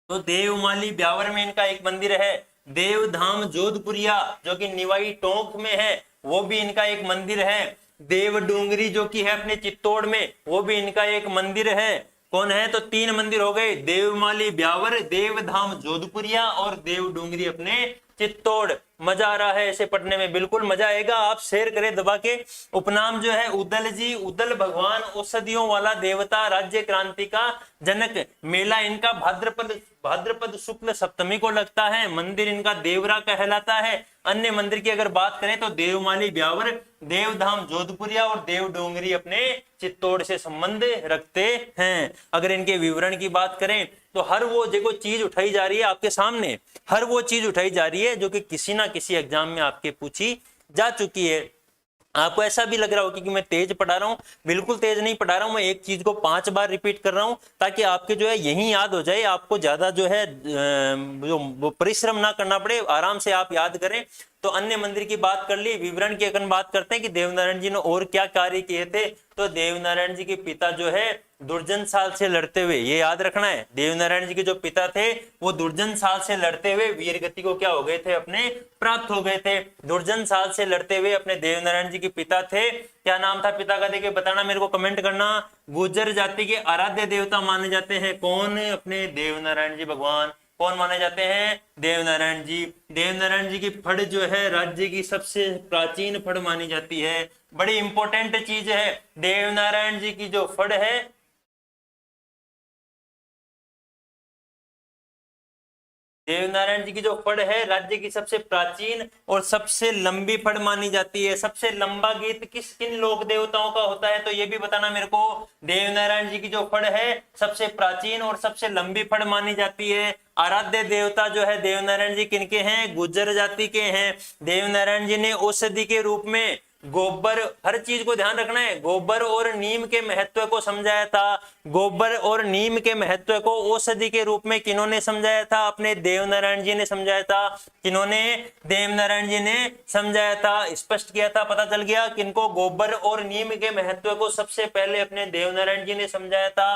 तो देवमाली ब्यावर में इनका एक मंदिर है। देवधाम जोधपुरिया जो कि निवाई टोंक में है, वो भी इनका एक मंदिर है। देव डूंगरी जो कि है अपने चित्तौड़ में, वो भी इनका एक मंदिर है। कौन है? तो 3 मंदिर हो गए, देवमाली ब्यावर, देवधाम जोधपुरिया और देव डूंगरी अपने चित्तौड़। मजा आ रहा है ऐसे पढ़ने में? बिल्कुल मजा आएगा। आप शेयर करें दबा के। उपनाम जो है उदल जी, उदल भगवान औषधियों वाला देवता, राज्य क्रांति का जनक। मेला इनका भाद्रपद शुक्ल सप्तमी को लगता है। मंदिर इनका देवरा कहलाता है। अन्य मंदिर की अगर बात करें तो देवमाली ब्यावर, देवधाम जोधपुरिया और देव डोंगरी अपने चित्तौड़ से संबंध रखते हैं। अगर इनके विवरण की बात करें तो हर वो जो चीज उठाई जा रही है आपके सामने, हर वो चीज उठाई जा रही है जो कि किसी ना किसी एग्जाम में आपके पूछी जा चुकी है। आपको ऐसा भी लग रहा हो कि मैं तेज पढ़ा रहा हूं, बिल्कुल तेज नहीं पढ़ा रहा हूं। मैं एक चीज को 5 बार रिपीट कर रहा हूं ताकि आपके जो है यही याद हो जाए, आपको ज्यादा जो है जो परिश्रम ना करना पड़े, आराम से आप याद करें। तो अन्य मंदिर की बात कर ली। विवरण की अगर बात करते हैं कि देवनारायण जी ने और क्या कार्य किए थे, तो देवनारायण जी के पिता जो है दुर्जन साल से लड़ते हुए, ये याद रखना है, देवनारायण जी के जो पिता थे वो दुर्जन साल से लड़ते हुए वीर गति को क्या हो गए थे? अपने प्राप्त हो गए थे। दुर्जन साल से लड़ते हुए अपने देवनारायण जी के पिता थे। क्या नाम था पिता का? देखिए बताना, मेरे को कमेंट करना। गुर्जर जाति के आराध्य देवता माने जाते हैं कौन? अपने देवनारायण जी भगवान। कौन माने जाते हैं? देवनारायण जी। देवनारायण जी की फड़ जो है राज्य की सबसे प्राचीन फड़ मानी जाती है। बड़ी इंपॉर्टेंट चीज है, देवनारायण जी की जो फड़ है, देवनारायण जी की जो फड़ है राज्य की सबसे प्राचीन और सबसे लंबी फड़ मानी जाती है। सबसे लंबा गीत किन लोक देवताओं का होता है? तो ये भी बताना मेरे को। देवनारायण जी की जो फड़ है सबसे प्राचीन और सबसे लंबी फड़ मानी जाती है। आराध्य देवता जो है देवनारायण जी किनके हैं? गुर्जर जाति के हैं। देवनारायण जी ने औषधि के रूप में गोबर, हर चीज को ध्यान रखना है, गोबर और नीम के महत्व को समझाया था। गोबर और नीम के महत्व को औषधि के रूप में किन्होंने समझाया था? अपने देवनारायण जी ने समझाया था। किन्होंने? देवनारायण जी ने समझाया था, स्पष्ट किया था। पता चल गया किनको? गोबर और नीम के महत्व को सबसे पहले अपने देवनारायण जी ने समझाया था।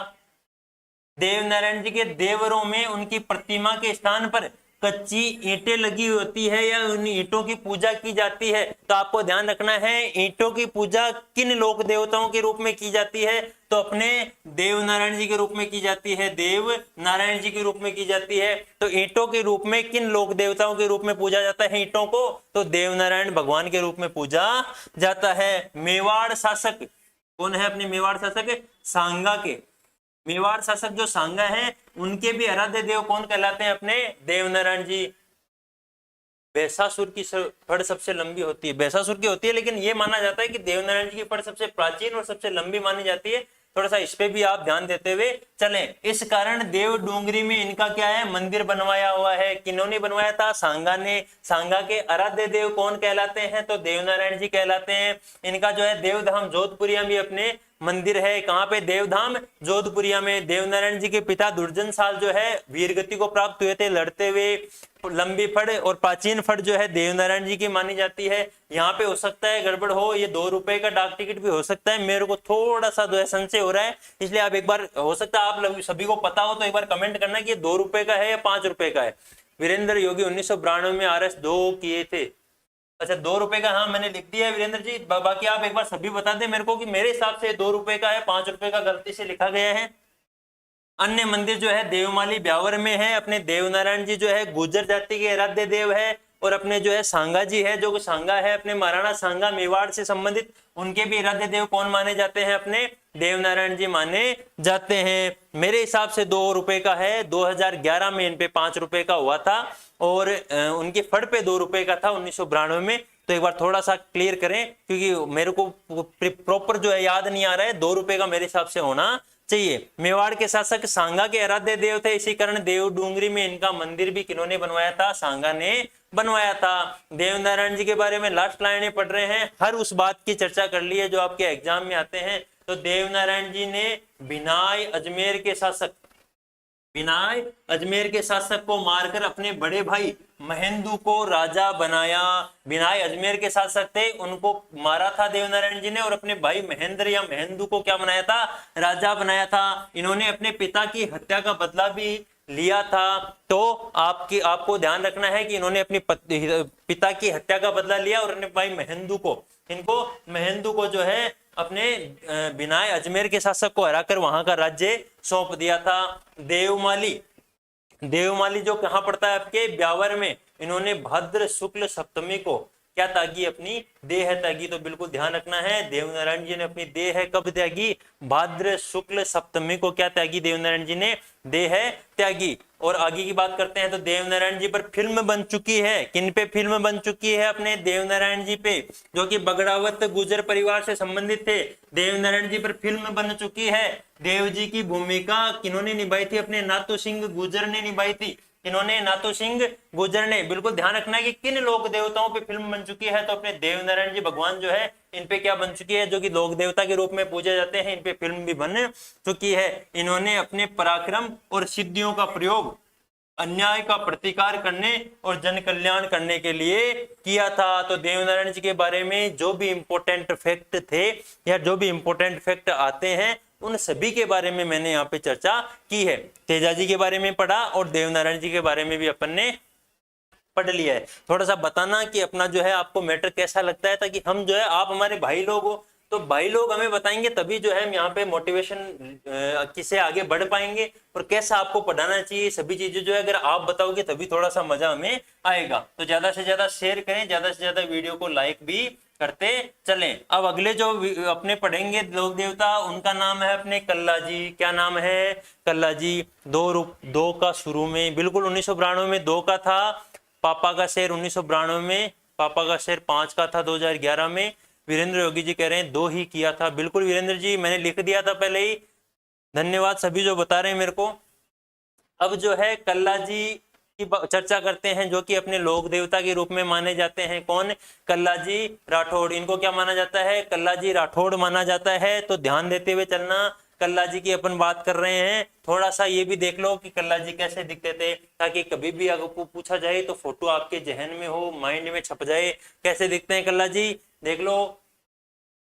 देवनारायण जी के देवरों में उनकी प्रतिमा के स्थान पर कच्ची ईंटें लगी होती है या उन ईंटों की पूजा की जाती है। तो आपको ध्यान रखना है ईंटों की पूजा किन लोक देवताओं के रूप में की जाती है? तो अपने देवनारायण जी के रूप में की जाती है। देव नारायण जी के रूप में की जाती है। तो ईंटों के रूप में किन लोक देवताओं के रूप में पूजा जाता है ईंटों को? तो देवनारायण भगवान के रूप में पूजा जाता है। मेवाड़ शासक कौन है? अपने मेवाड़ शासक सांगा के। मेवाड़ शासक जो सांगा है उनके भी आराध्य देव कौन कहलाते हैं? अपने देवनारायण जी। बैसासुर की फड़ सबसे लंबी होती है, बैसासुर की होती है, लेकिन ये माना जाता है कि देवनारायण जी की फड़ सबसे प्राचीन और सबसे लंबी मानी जाती है। थोड़ा सा इस पे भी आप ध्यान देते हुए चलें। इस कारण देव डूंगरी में इनका क्या है? मंदिर बनवाया हुआ है। किन्होंने बनवाया था? सांगा ने। सांगा के आराध्य देव कौन कहलाते हैं? तो देवनारायण जी कहलाते हैं। इनका जो है देवधाम जोधपुरिया में अपने मंदिर है। कहाँ पे? देवधाम जोधपुरिया में। देवनारायण जी के पिता दुर्जन साल जो है वीरगति को प्राप्त हुए थे लड़ते हुए। लंबी फड़ और प्राचीन फड़ जो है देवनारायण जी की मानी जाती है। यहाँ पे हो सकता है गड़बड़ हो, ये 2 रुपए का डाक टिकट भी हो सकता है। मेरे को थोड़ा सा जो है संशय हो रहा है, इसलिए आप एक बार, हो सकता है आप सभी को पता हो तो एक बार कमेंट करना कि ये 2 रुपए का है या 5 रुपए का है। वीरेंद्र योगी 1992 में RS 2 किए थे। अच्छा 2 रुपए का, हाँ मैंने लिख दिया है वीरेंद्र जी। बाकी आप एक बार सभी बता दें मेरे को कि मेरे हिसाब से 2 रुपए का है, 5 रुपए का गलती से लिखा गया है। अन्य मंदिर जो है देवमाली ब्यावर में है। अपने देवनारायण जी जो है गुर्जर जाति के आराध्य देव है। और अपने जो है सांगा जी है, जो सांगा है अपने महाराणा सांगा मेवाड़ से संबंधित, उनके भी आराध्य देव कौन माने जाते हैं? अपने देवनारायण जी माने जाते हैं। मेरे हिसाब से 2 रुपए का है। 2011 में इन पे 5 रुपए का हुआ था और उनकी फड़ पे 2 रुपए का था 1992 में। तो एक बार थोड़ा सा क्लियर करें क्योंकि मेरे को प्रॉपर जो है याद नहीं आ रहा है। 2 रुपए का मेरे हिसाब से होना चाहिए। मेवाड़ के शासक सांगा के आराध्य देव थे, इसी कारण देव डूंगरी में इनका मंदिर भी किन्होंने बनवाया था? सांगा ने बनवाया था। देवनारायण जी के बारे में लास्ट लाइनें पढ़ रहे हैं, हर उस बात की चर्चा कर ली है जो आपके एग्जाम में आते हैं। तो देवनारायण जी ने बिनाई अजमेर के शासक, बिनाई अजमेर के शासक को मारकर अपने बड़े भाई महेंदु को राजा बनाया। बिनाई अजमेर के शासक थे, उनको मारा था देवनारायण जी ने और अपने भाई महेंद्र या महेंदु को क्या बनाया था? राजा बनाया था। इन्होंने अपने पिता की हत्या का बदला भी लिया था। तो आपको ध्यान रखना है कि इन्होंने अपनी पिता की हत्या का बदला लिया और अपने भाई महेंदु को, इनको महेंदु को जो है अपने बिनाय अजमेर के शासक को हराकर वहां का राज्य सौंप दिया था। देवमाली, देवमाली जो कहाँ पड़ता है आपके ब्यावर में, इन्होंने भाद्र शुक्ल सप्तमी को क्या त्यागी, अपनी देह त्यागी। तो बिल्कुल ध्यान रखना है, देवनारायण जी ने अपनी देह कब त्यागी, भाद्र शुक्ल सप्तमी को क्या त्यागी, देवनारायण जी ने देह त्यागी। और आगे की बात करते हैं तो देवनारायण जी पर फिल्म बन चुकी है, किन पे फिल्म बन चुकी है, अपने देवनारायण जी पे, जो कि बगड़ावत गुर्जर परिवार से संबंधित थे। देवनारायण जी पर फिल्म बन चुकी है। देव जी की भूमिका किन्होंने निभाई थी, अपने नातो सिंह गुर्जर ने निभाई थी। इन्होंने नातो सिंह गुर्जर ने, बिल्कुल ध्यान रखना है कि किन लोक देवताओं पे फिल्म बन चुकी है, तो अपने देवनारायण जी भगवान जो है इन पे क्या बन चुकी है, जो कि लोक देवता के रूप में पूजे जाते हैं, इन पे फिल्म भी बन चुकी है। इन्होंने अपने पराक्रम और सिद्धियों का प्रयोग अन्याय का प्रतिकार करने और जन कल्याण करने के लिए किया था। तो देवनारायण जी के बारे में जो भी इंपॉर्टेंट फैक्ट थे या जो भी इंपॉर्टेंट फैक्ट आते हैं उन सभी के बारे में मैंने यहाँ पे चर्चा की है। तेजा जी के बारे में पढ़ा और देवनारायण जी के बारे में भी अपन ने पढ़ लिया है। थोड़ा सा बताना कि अपना जो है आपको मैटर कैसा लगता है, ताकि हम जो है, आप हमारे भाई लोग हो तो भाई लोग हमें बताएंगे तभी जो है हम यहाँ पे मोटिवेशन किसे आगे बढ़ पाएंगे, और कैसा आपको पढ़ाना चाहिए, सभी चीजें जो है अगर आप बताओगे तभी थोड़ा सा मजा हमें आएगा। तो ज्यादा से ज्यादा शेयर करें, ज्यादा से ज्यादा वीडियो को लाइक भी करते चलें। अब अगले जो अपने पढ़ेंगे लोक देवता, उनका नाम है अपने कल्ला जी। क्या नाम है, कल्ला जी। दो का शुरू में, बिल्कुल 1992 में 2 का था। पापा का शेर 1992 में, पापा का शेर 5 का था 2011 में। वीरेंद्र योगी जी कह रहे हैं 2 ही किया था। बिल्कुल वीरेंद्र जी, मैंने लिख दिया था पहले ही, धन्यवाद सभी जो बता रहे हैं मेरे को। अब जो है कल्ला जी की चर्चा करते हैं, जो कि अपने लोक देवता के रूप में माने जाते हैं। कौन, कल्ला जी राठौड़। इनको क्या माना जाता है, कल्ला जी राठौड़ माना जाता है। तो ध्यान देते हुए चलना, कल्ला जी की अपन बात कर रहे हैं। थोड़ा सा ये भी देख लो कि कल्ला जी कैसे दिखते थे, ताकि कभी भी अगर पूछा जाए तो फोटो आपके जहन में हो, माइंड में छप जाए। कैसे दिखते हैं कल्ला जी, देख लो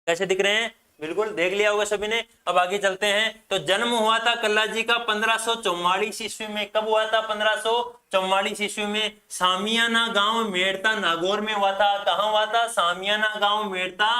कैसे दिख रहे हैं, बिल्कुल देख लिया होगा सभी ने। अब आगे चलते हैं। तो जन्म हुआ था कल्ला जी का 1544 ईस्वी में। कब हुआ था, 1544 ईस्वी में। सामियाना गांव मेड़ता नागौर में हुआ था। कहाँ हुआ था, सामियाना गांव मेड़ता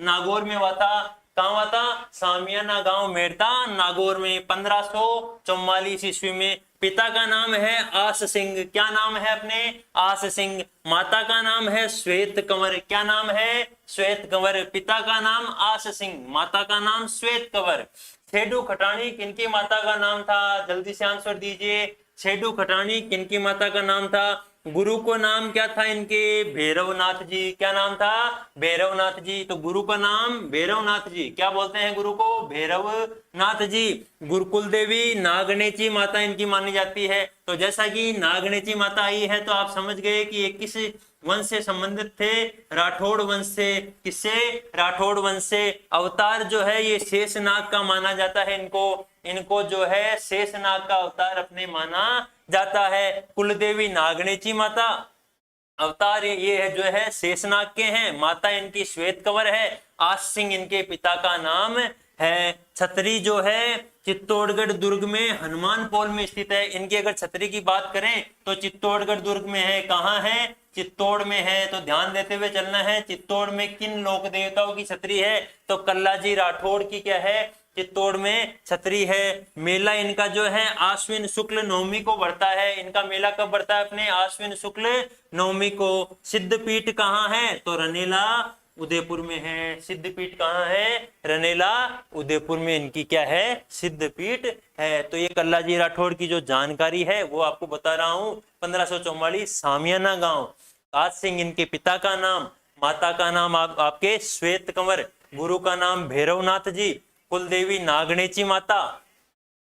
नागौर में हुआ था। कहाँ हुआ था, सामियाना गांव मेड़ता नागौर में 1544 ईस्वी में। पिता का नाम है आस सिंह। क्या नाम है अपने, आस सिंह। माता का नाम है श्वेत कंवर। क्या नाम है, श्वेत कंवर। पिता का नाम आस सिंह, माता का नाम श्वेत कंवर। छेडू खटाणी किनकी माता का नाम था, जल्दी से आंसर दीजिए। छेडू खटाणी किनकी माता का नाम था। गुरु को नाम क्या था इनके, भैरवनाथ जी। क्या नाम था, भैरवनाथ जी। तो गुरु का नाम भैरवनाथ जी। क्या बोलते हैं गुरु को, भैरवनाथ जी। गुरुकुल देवी नागणेची माता इनकी मानी जाती है। तो जैसा कि नागणेची माता आई है तो आप समझ गए कि ये किस वंश से संबंधित थे, राठौड़ वंश से। किससे, राठौड़ वंश से। अवतार जो है ये शेषनाग का माना जाता है। इनको जो है शेषनाग का अवतार अपने माना जाता है। कुलदेवी नागणेची माता, अवतार ये है जो है शेषनाग के हैं। माता इनकी श्वेत कंवर है। आस सिंह इनके पिता का नाम है। छतरी जो है चित्तौड़गढ़ दुर्ग में हनुमान पोल में स्थित है। इनकी अगर छतरी की बात करें तो चित्तौड़गढ़ दुर्ग में है। कहाँ है, चित्तौड़ में है। तो ध्यान देते हुए चलना है, चित्तौड़ में किन लोक देवताओं की छतरी है, तो कल्ला जी राठौड़ की क्या है, चित्तौड़ में छतरी है। मेला इनका जो है आश्विन शुक्ल नवमी को बढ़ता है। इनका मेला कब बढ़ता है, अपने आश्विन शुक्ल नवमी को। सिद्धपीठ कहाँ है, तो रनेला उदयपुर में है। सिद्धपीठ कहाँ है, रनेला उदयपुर में इनकी क्या है, सिद्धपीठ है। तो ये कल्ला जी राठौड़ की जो जानकारी है वो आपको बता रहा हूँ। 1544 सामियाना गांव। आज सिंह इनके पिता का नाम, माता का नाम आपके श्वेत कंवर, गुरु का नाम भैरवनाथ जी, कुलदेवी नागणेची माता,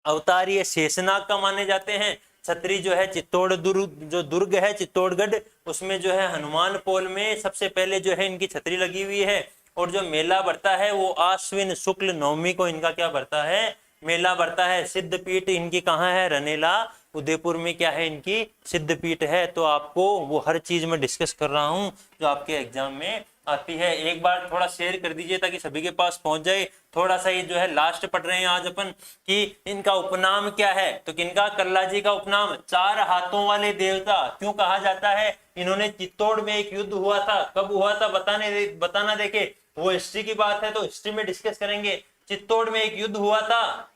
अवतार ये शेषनाग का माने जाते हैं। छतरी जो है चित्तौड़ जो दुर्ग है चित्तौड़गढ़, उसमें जो है हनुमान पोल में सबसे पहले जो है इनकी छतरी लगी हुई है। और जो मेला बढ़ता है वो आश्विन शुक्ल नवमी को इनका क्या बढ़ता है, मेला बढ़ता है। सिद्धपीठ इनकी कहाँ है, रनेला उदयपुर में क्या है, इनकी सिद्धपीठ है। तो आपको वो हर चीज में डिस्कस कर रहा हूँ जो आपके एग्जाम में आती है। एक बार थोड़ा शेयर कर दीजिए ताकि सभी के पास पहुंच जाए। थोड़ा सा ये जो है लास्ट पढ़ रहे हैं आज अपन कि इनका उपनाम क्या है। तो किनका, कल्ला जी का उपनाम चार हाथों वाले देवता क्यों कहा जाता है। इन्होंने चित्तौड़ में एक युद्ध हुआ था, कब हुआ था बताना देखे, वो हिस्ट्री की बात है तो हिस्ट्री में डिस्कस करेंगे। चित्तौड़ में एक युद्ध हुआ था,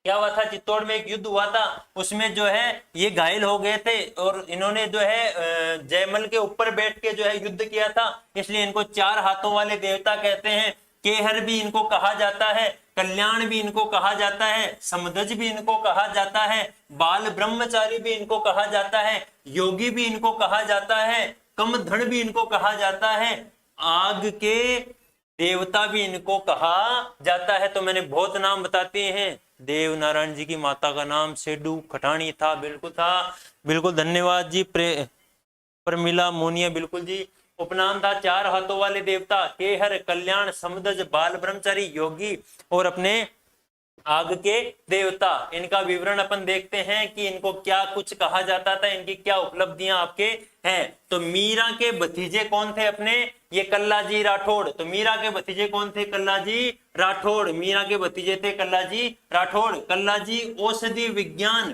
क्या हुआ था, चित्तौड़ में एक युद्ध हुआ था, उसमें जो है ये घायल हो गए थे और इन्होंने जो है जयमल के ऊपर बैठ के जो है युद्ध किया था, इसलिए इनको चार हाथों वाले देवता कहते हैं। केहर भी इनको कहा जाता है, कल्याण भी इनको कहा जाता है, समदज भी इनको कहा जाता है, बाल ब्रह्मचारी भी इनको कहा जाता है, योगी भी इनको कहा जाता है, कमधड़ भी इनको कहा जाता है, आग के देवता भी इनको कहा जाता है। तो मैंने बहुत नाम बताते हैं। देव नारायण जी की माता का नाम सेडू खटाणी था, बिल्कुल था, बिल्कुल धन्यवाद जी। प्रमिला मोनिया, बिल्कुल जी। उपनाम था चार हाथों वाले देवता, केहर, कल्याण, समदज, बाल ब्रह्मचारी, योगी और अपने आग के देवता। इनका विवरण अपन देखते हैं कि इनको क्या कुछ कहा जाता था, इनकी क्या उपलब्धियां आपके हैं। तो मीरा के भतीजे कौन थे अपने, ये कल्ला जी राठौड़। तो मीरा के भतीजे कौन थे, कल्ला जी राठौड़। मीरा के भतीजे थे कल्ला जी राठौड़। कल्ला जी औषधि विज्ञान,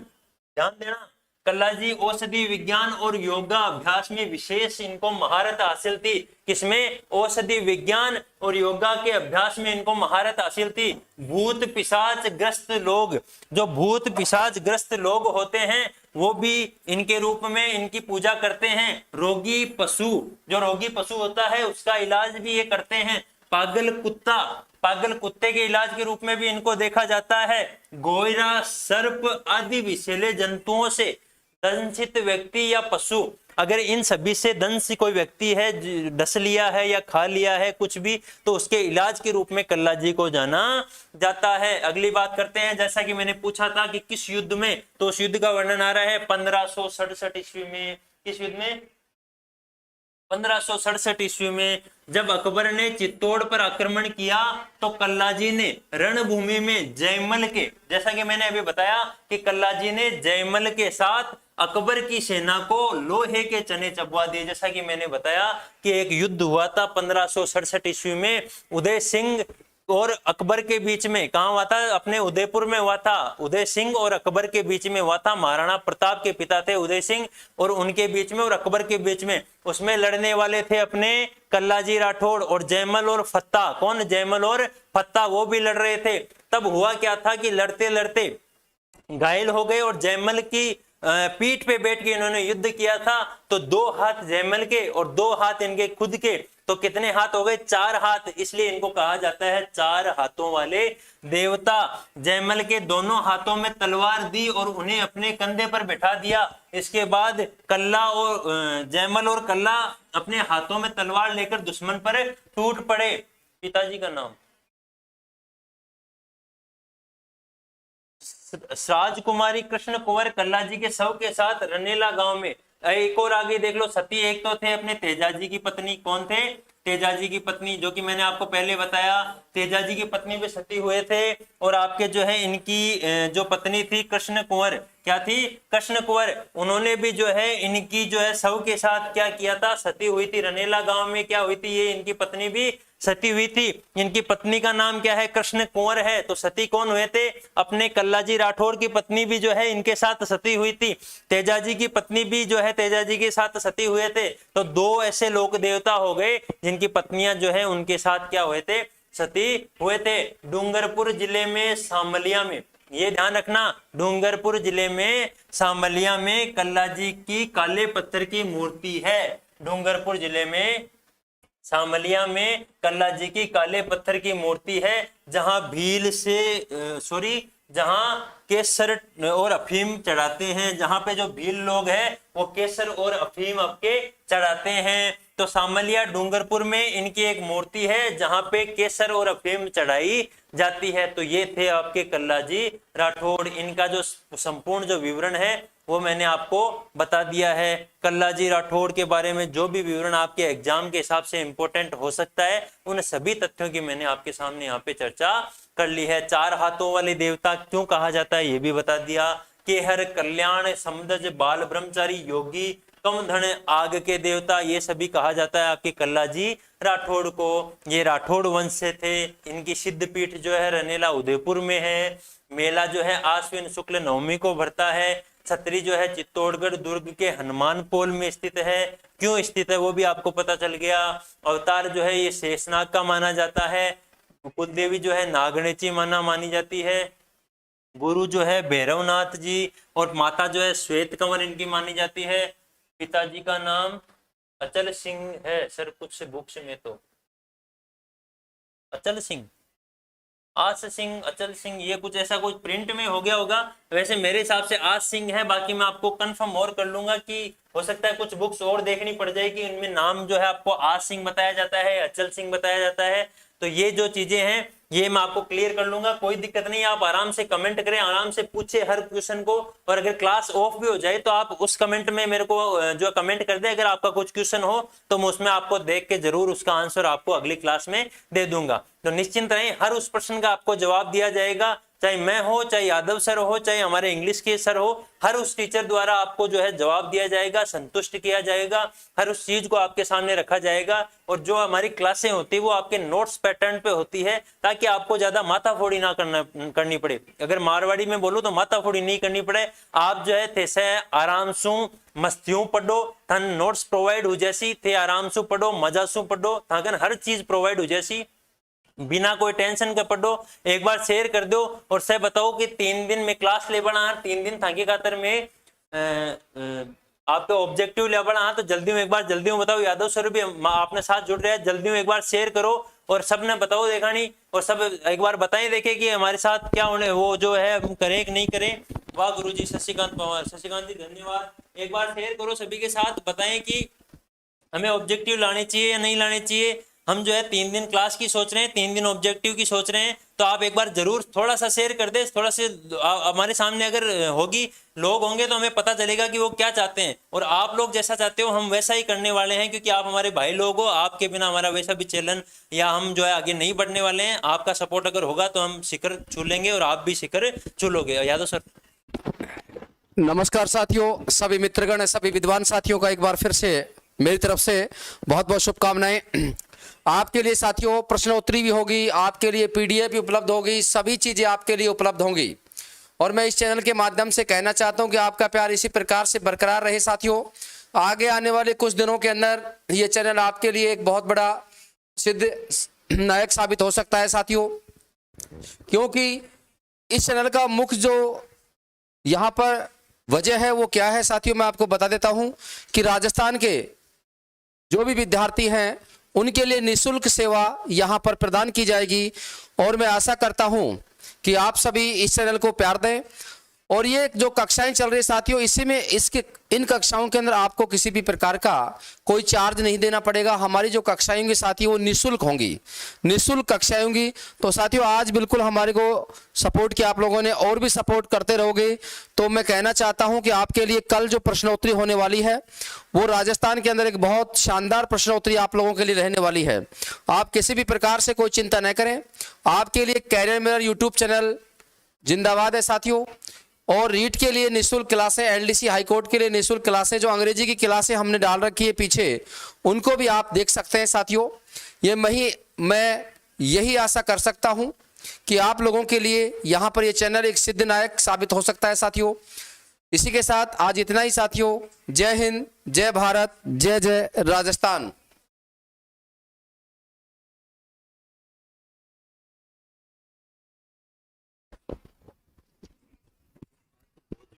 ध्यान देना, कल्ला जी औषधि विज्ञान और योगा अभ्यास में विशेष इनको महारत हासिल थी। किसमें, औषधि विज्ञान और योगा के अभ्यास में इनको महारत हासिल थी। भूत पिशाच ग्रस्त लोग, जो भूत पिशाच ग्रस्त लोग होते हैं वो भी इनके रूप में इनकी पूजा करते हैं। रोगी पशु, जो रोगी पशु होता है उसका इलाज भी ये करते हैं। पागल कुत्ता, पागल कुत्ते के इलाज के रूप में भी इनको देखा जाता है। गोयरा, सर्प आदि विषैले जंतुओं से दंशित व्यक्ति या पशु, अगर इन सभी से दंश कोई व्यक्ति है, डस लिया है या खा लिया है कुछ भी, तो उसके इलाज के रूप में कल्ला जी को जाना जाता है। अगली बात करते हैं, जैसा कि मैंने पूछा था कि किस युद्ध में, तो उस युद्ध का वर्णन आ रहा है 1567 ईस्वी में। किस युद्ध में, 1567 ईस्वी में जब अकबर ने चित्तौड़ पर आक्रमण किया तो कल्ला जी ने रणभूमि में जयमल के, जैसा कि मैंने अभी बताया कि कल्ला जी ने जयमल के साथ अकबर की सेना को लोहे के चने चबवा दिए। जैसा कि मैंने बताया कि एक युद्ध हुआ था 1567 ईस्वी में उदय सिंह और अकबर के बीच में, कहाँ हुआ था, अपने उदयपुर में हुआ था। उदय सिंह और अकबर के बीच में हुआ था। महाराणा प्रताप के पिता थे उदय सिंह और उनके बीच में और अकबर के बीच में, उसमें लड़ने वाले थे अपने कल्ला जी राठौड़ और जयमल और फत्ता। कौन, जयमल और फत्ता, वो भी लड़ रहे थे। तब हुआ क्या था कि लड़ते लड़ते घायल हो गए और जयमल की पीठ पे बैठ के इन्होंने युद्ध किया था। तो 2 हाथ जयमल के और 2 हाथ इनके खुद के, तो कितने हाथ हो गए, 4 हाथ। इसलिए इनको कहा जाता है 4 हाथों वाले देवता। जयमल के दोनों हाथों में तलवार दी और उन्हें अपने कंधे पर बैठा दिया। इसके बाद कल्ला और जयमल और कल्ला अपने हाथों में तलवार लेकर दुश्मन पर टूट पड़े। पिताजी का नाम राजकुमारी कृष्ण कुंवर कल्ला जी के शव के साथ रनेला गांव में। एक और आगे देख लो, सती एक तो थे अपने तेजाजी की पत्नी, कौन थे, तेजाजी की पत्नी, जो कि मैंने आपको पहले बताया तेजाजी की पत्नी भी सती हुए थे। और आपके जो है इनकी जो पत्नी थी कृष्ण कुंवर, क्या थी, कृष्ण कुंवर, उन्होंने भी जो है इनकी जो है शव के साथ क्या किया था, सती हुई थी। रनेला गांव में क्या हुई थी, ये इनकी पत्नी भी सती हुई थी। इनकी पत्नी का नाम क्या है, कृष्ण कुंवर है। तो सती कौन हुए थे, अपने कल्ला जी राठौड़ की पत्नी भी जो है इनके साथ सती हुई थी। तेजाजी की पत्नी भी जो है तेजाजी के साथ सती हुए थे। तो 2 ऐसे लोक देवता हो गए जिनकी पत्नियां जो है उनके साथ क्या हुए थे, सती हुए थे। डूंगरपुर जिले में सामलिया में, ये ध्यान रखना, डूंगरपुर जिले में सामलिया में कल्ला जी की काले पत्थर की मूर्ति है। डूंगरपुर जिले में सामलिया में कल्ला जी की काले पत्थर की मूर्ति है, जहां भील से जहां केसर और अफीम चढ़ाते हैं। जहां पे जो भील लोग हैं वो केसर और अफीम आपके चढ़ाते हैं। तो सामलिया डूंगरपुर में इनकी एक मूर्ति है जहां पे केसर और अफीम चढ़ाई जाती है। तो ये थे आपके कल्ला जी राठौड़। इनका जो संपूर्ण जो विवरण है वो मैंने आपको बता दिया है। कल्ला जी राठौड़ के बारे में जो भी विवरण आपके एग्जाम के हिसाब से इंपॉर्टेंट हो सकता है, उन सभी तथ्यों की मैंने आपके सामने यहाँ पे चर्चा कर ली है। 4 हाथों वाले देवता क्यों कहा जाता है ये भी बता दिया। केहर, कल्याण, समदज, बाल ब्रह्मचारी, योगी, कम धन आग के देवता, ये सभी कहा जाता है आपके कल्लाजी राठौड़ को। ये राठौड़ वंश से थे। इनकी सिद्ध पीठ जो है रनेला उदयपुर में है। मेला जो है आश्विन शुक्ल नवमी को भरता है। छतरी जो है चित्तौड़गढ़ दुर्ग के हनुमान पोल में स्थित है। क्यों स्थित है वो भी आपको पता चल गया। अवतार जो है ये शेषनाग का माना जाता है। कुल देवी जो है नागणेची मानी जाती है। गुरु जो है भैरवनाथ जी और माता जो है श्वेत कंवर इनकी मानी जाती है। पिताजी का नाम अचल सिंह है सर, कुछ बुक्स में तो अचल सिंह, आस सिंह, अचल सिंह, ये कुछ ऐसा कुछ प्रिंट में हो गया होगा। वैसे मेरे हिसाब से आस सिंह है, बाकी मैं आपको कंफर्म और कर लूंगा कि हो सकता है कुछ बुक्स और देखनी पड़ जाएगी, इनमें नाम जो है आपको आस सिंह बताया जाता है, अचल सिंह बताया जाता है। तो ये जो चीजें हैं ये मैं आपको क्लियर कर लूंगा, कोई दिक्कत नहीं। आप आराम से कमेंट करें, आराम से पूछे हर क्वेश्चन को, और अगर क्लास ऑफ भी हो जाए तो आप उस कमेंट में मेरे को जो कमेंट कर दे, अगर आपका कुछ क्वेश्चन हो तो मैं उसमें आपको देख के जरूर उसका आंसर आपको अगली क्लास में दे दूंगा। तो निश्चिंत रहें, हर उस प्रश्न का आपको जवाब दिया जाएगा, चाहे मैं हो, चाहे यादव सर हो, चाहे हमारे इंग्लिश के सर हो, हर उस टीचर द्वारा आपको जो है जवाब दिया जाएगा, संतुष्ट किया जाएगा, हर उस चीज को आपके सामने रखा जाएगा। और जो हमारी क्लासें होती है वो आपके नोट्स पैटर्न पे होती है, ताकि आपको ज्यादा माथाफोड़ी ना करनी पड़े। अगर मारवाड़ी में बोलो तो माथाफोड़ी नहीं करनी पड़े। आप जो है थे से आराम सु मस्तियों पढ़ो, थन नोट्स प्रोवाइड हो जैसी थे, आराम सु पढ़ो, मजा सु पढ़ो, ताकि हर चीज प्रोवाइड हो जैसी, बिना कोई टेंशन के पढ़ो। एक बार शेयर कर दो और से बताओ कि 3 दिन में क्लास ले बना, 3 दिन थाकी खातर में आपके ऑब्जेक्टिव ले बना, तो जल्दी में एक बार जल्दी में बताओ। यादव सर भी आपने साथ जुड़ रहे हैं, जल्दी में एक बार शेयर करो और सबने बताओ देखा नहीं, और सब एक बार बताएं देखे कि हमारे साथ क्या होने वो जो है हम करें कि नहीं करें। वाह गुरुजी, शशिकांत पवार, शशिकांत जी धन्यवाद। एक बार शेयर करो सभी के साथ, बताएं कि हमें ऑब्जेक्टिव लाने चाहिए या नहीं लाने चाहिए। हम जो है 3 दिन क्लास की सोच रहे हैं, 3 दिन ऑब्जेक्टिव की सोच रहे हैं, तो आप एक बार जरूर थोड़ा सा शेयर कर दे, थोड़ा से हमारे सामने अगर होगी लोग होंगे तो हमें पता चलेगा कि वो क्या चाहते हैं, और आप लोग जैसा चाहते हो हम वैसा ही करने वाले हैं, क्योंकि आप हमारे भाई लोग हो। आपके बिना हमारा वैसा भी चलन या हम जो है आगे नहीं बढ़ने वाले हैं। आपका सपोर्ट अगर होगा तो हम शिखर छू लेंगे और आप भी शिखर छू लोगे। यादव सर नमस्कार साथियों, सभी मित्रगण, सभी विद्वान साथियों का एक बार फिर से मेरी तरफ से बहुत बहुत शुभकामनाएं। आपके लिए साथियों प्रश्नोत्तरी भी होगी, आपके लिए पीडीएफ भी उपलब्ध होगी, सभी चीजें आपके लिए उपलब्ध होंगी। और मैं इस चैनल के माध्यम से कहना चाहता हूं कि आपका प्यार इसी प्रकार से बरकरार रहे साथियों। आगे आने वाले कुछ दिनों के अंदर ये चैनल आपके लिए एक बहुत बड़ा सिद्ध नायक साबित हो सकता है साथियों, क्योंकि इस चैनल का मुख्य जो यहाँ पर वजह है वो क्या है साथियों, मैं आपको बता देता हूं कि राजस्थान के जो भी विद्यार्थी हैं उनके लिए निःशुल्क सेवा यहाँ पर प्रदान की जाएगी। और मैं आशा करता हूं कि आप सभी इस चैनल को प्यार दें। और ये जो कक्षाएं चल रही है साथियों, इसी में इन कक्षाओं के अंदर आपको किसी भी प्रकार का कोई चार्ज नहीं देना पड़ेगा। हमारी जो कक्षाएं होंगी साथियों वो निःशुल्क होंगी, निःशुल्क कक्षाएं होंगी। तो साथियों आज बिल्कुल हमारे को सपोर्ट किया आप लोगों ने, और भी सपोर्ट करते रहोगे। तो मैं कहना चाहता हूं कि आपके लिए कल जो प्रश्नोत्तरी होने वाली है वो राजस्थान के अंदर एक बहुत शानदार प्रश्नोत्तरी आप लोगों के लिए रहने वाली है। आप किसी भी प्रकार से कोई चिंता न करें, आपके लिए कैरियर मिरर यूट्यूब चैनल जिंदाबाद है साथियों। और रीट के लिए निःशुल्क क्लासें, एलडीसी हाईकोर्ट के लिए निःशुल्क क्लासें, जो अंग्रेजी की क्लासें हमने डाल रखी है पीछे, उनको भी आप देख सकते हैं साथियों। मैं यही आशा कर सकता हूं कि आप लोगों के लिए यहां पर ये चैनल एक सिद्ध नायक साबित हो सकता है साथियों। इसी के साथ आज इतना ही साथियों। जय हिंद, जय भारत, जय जय राजस्थान।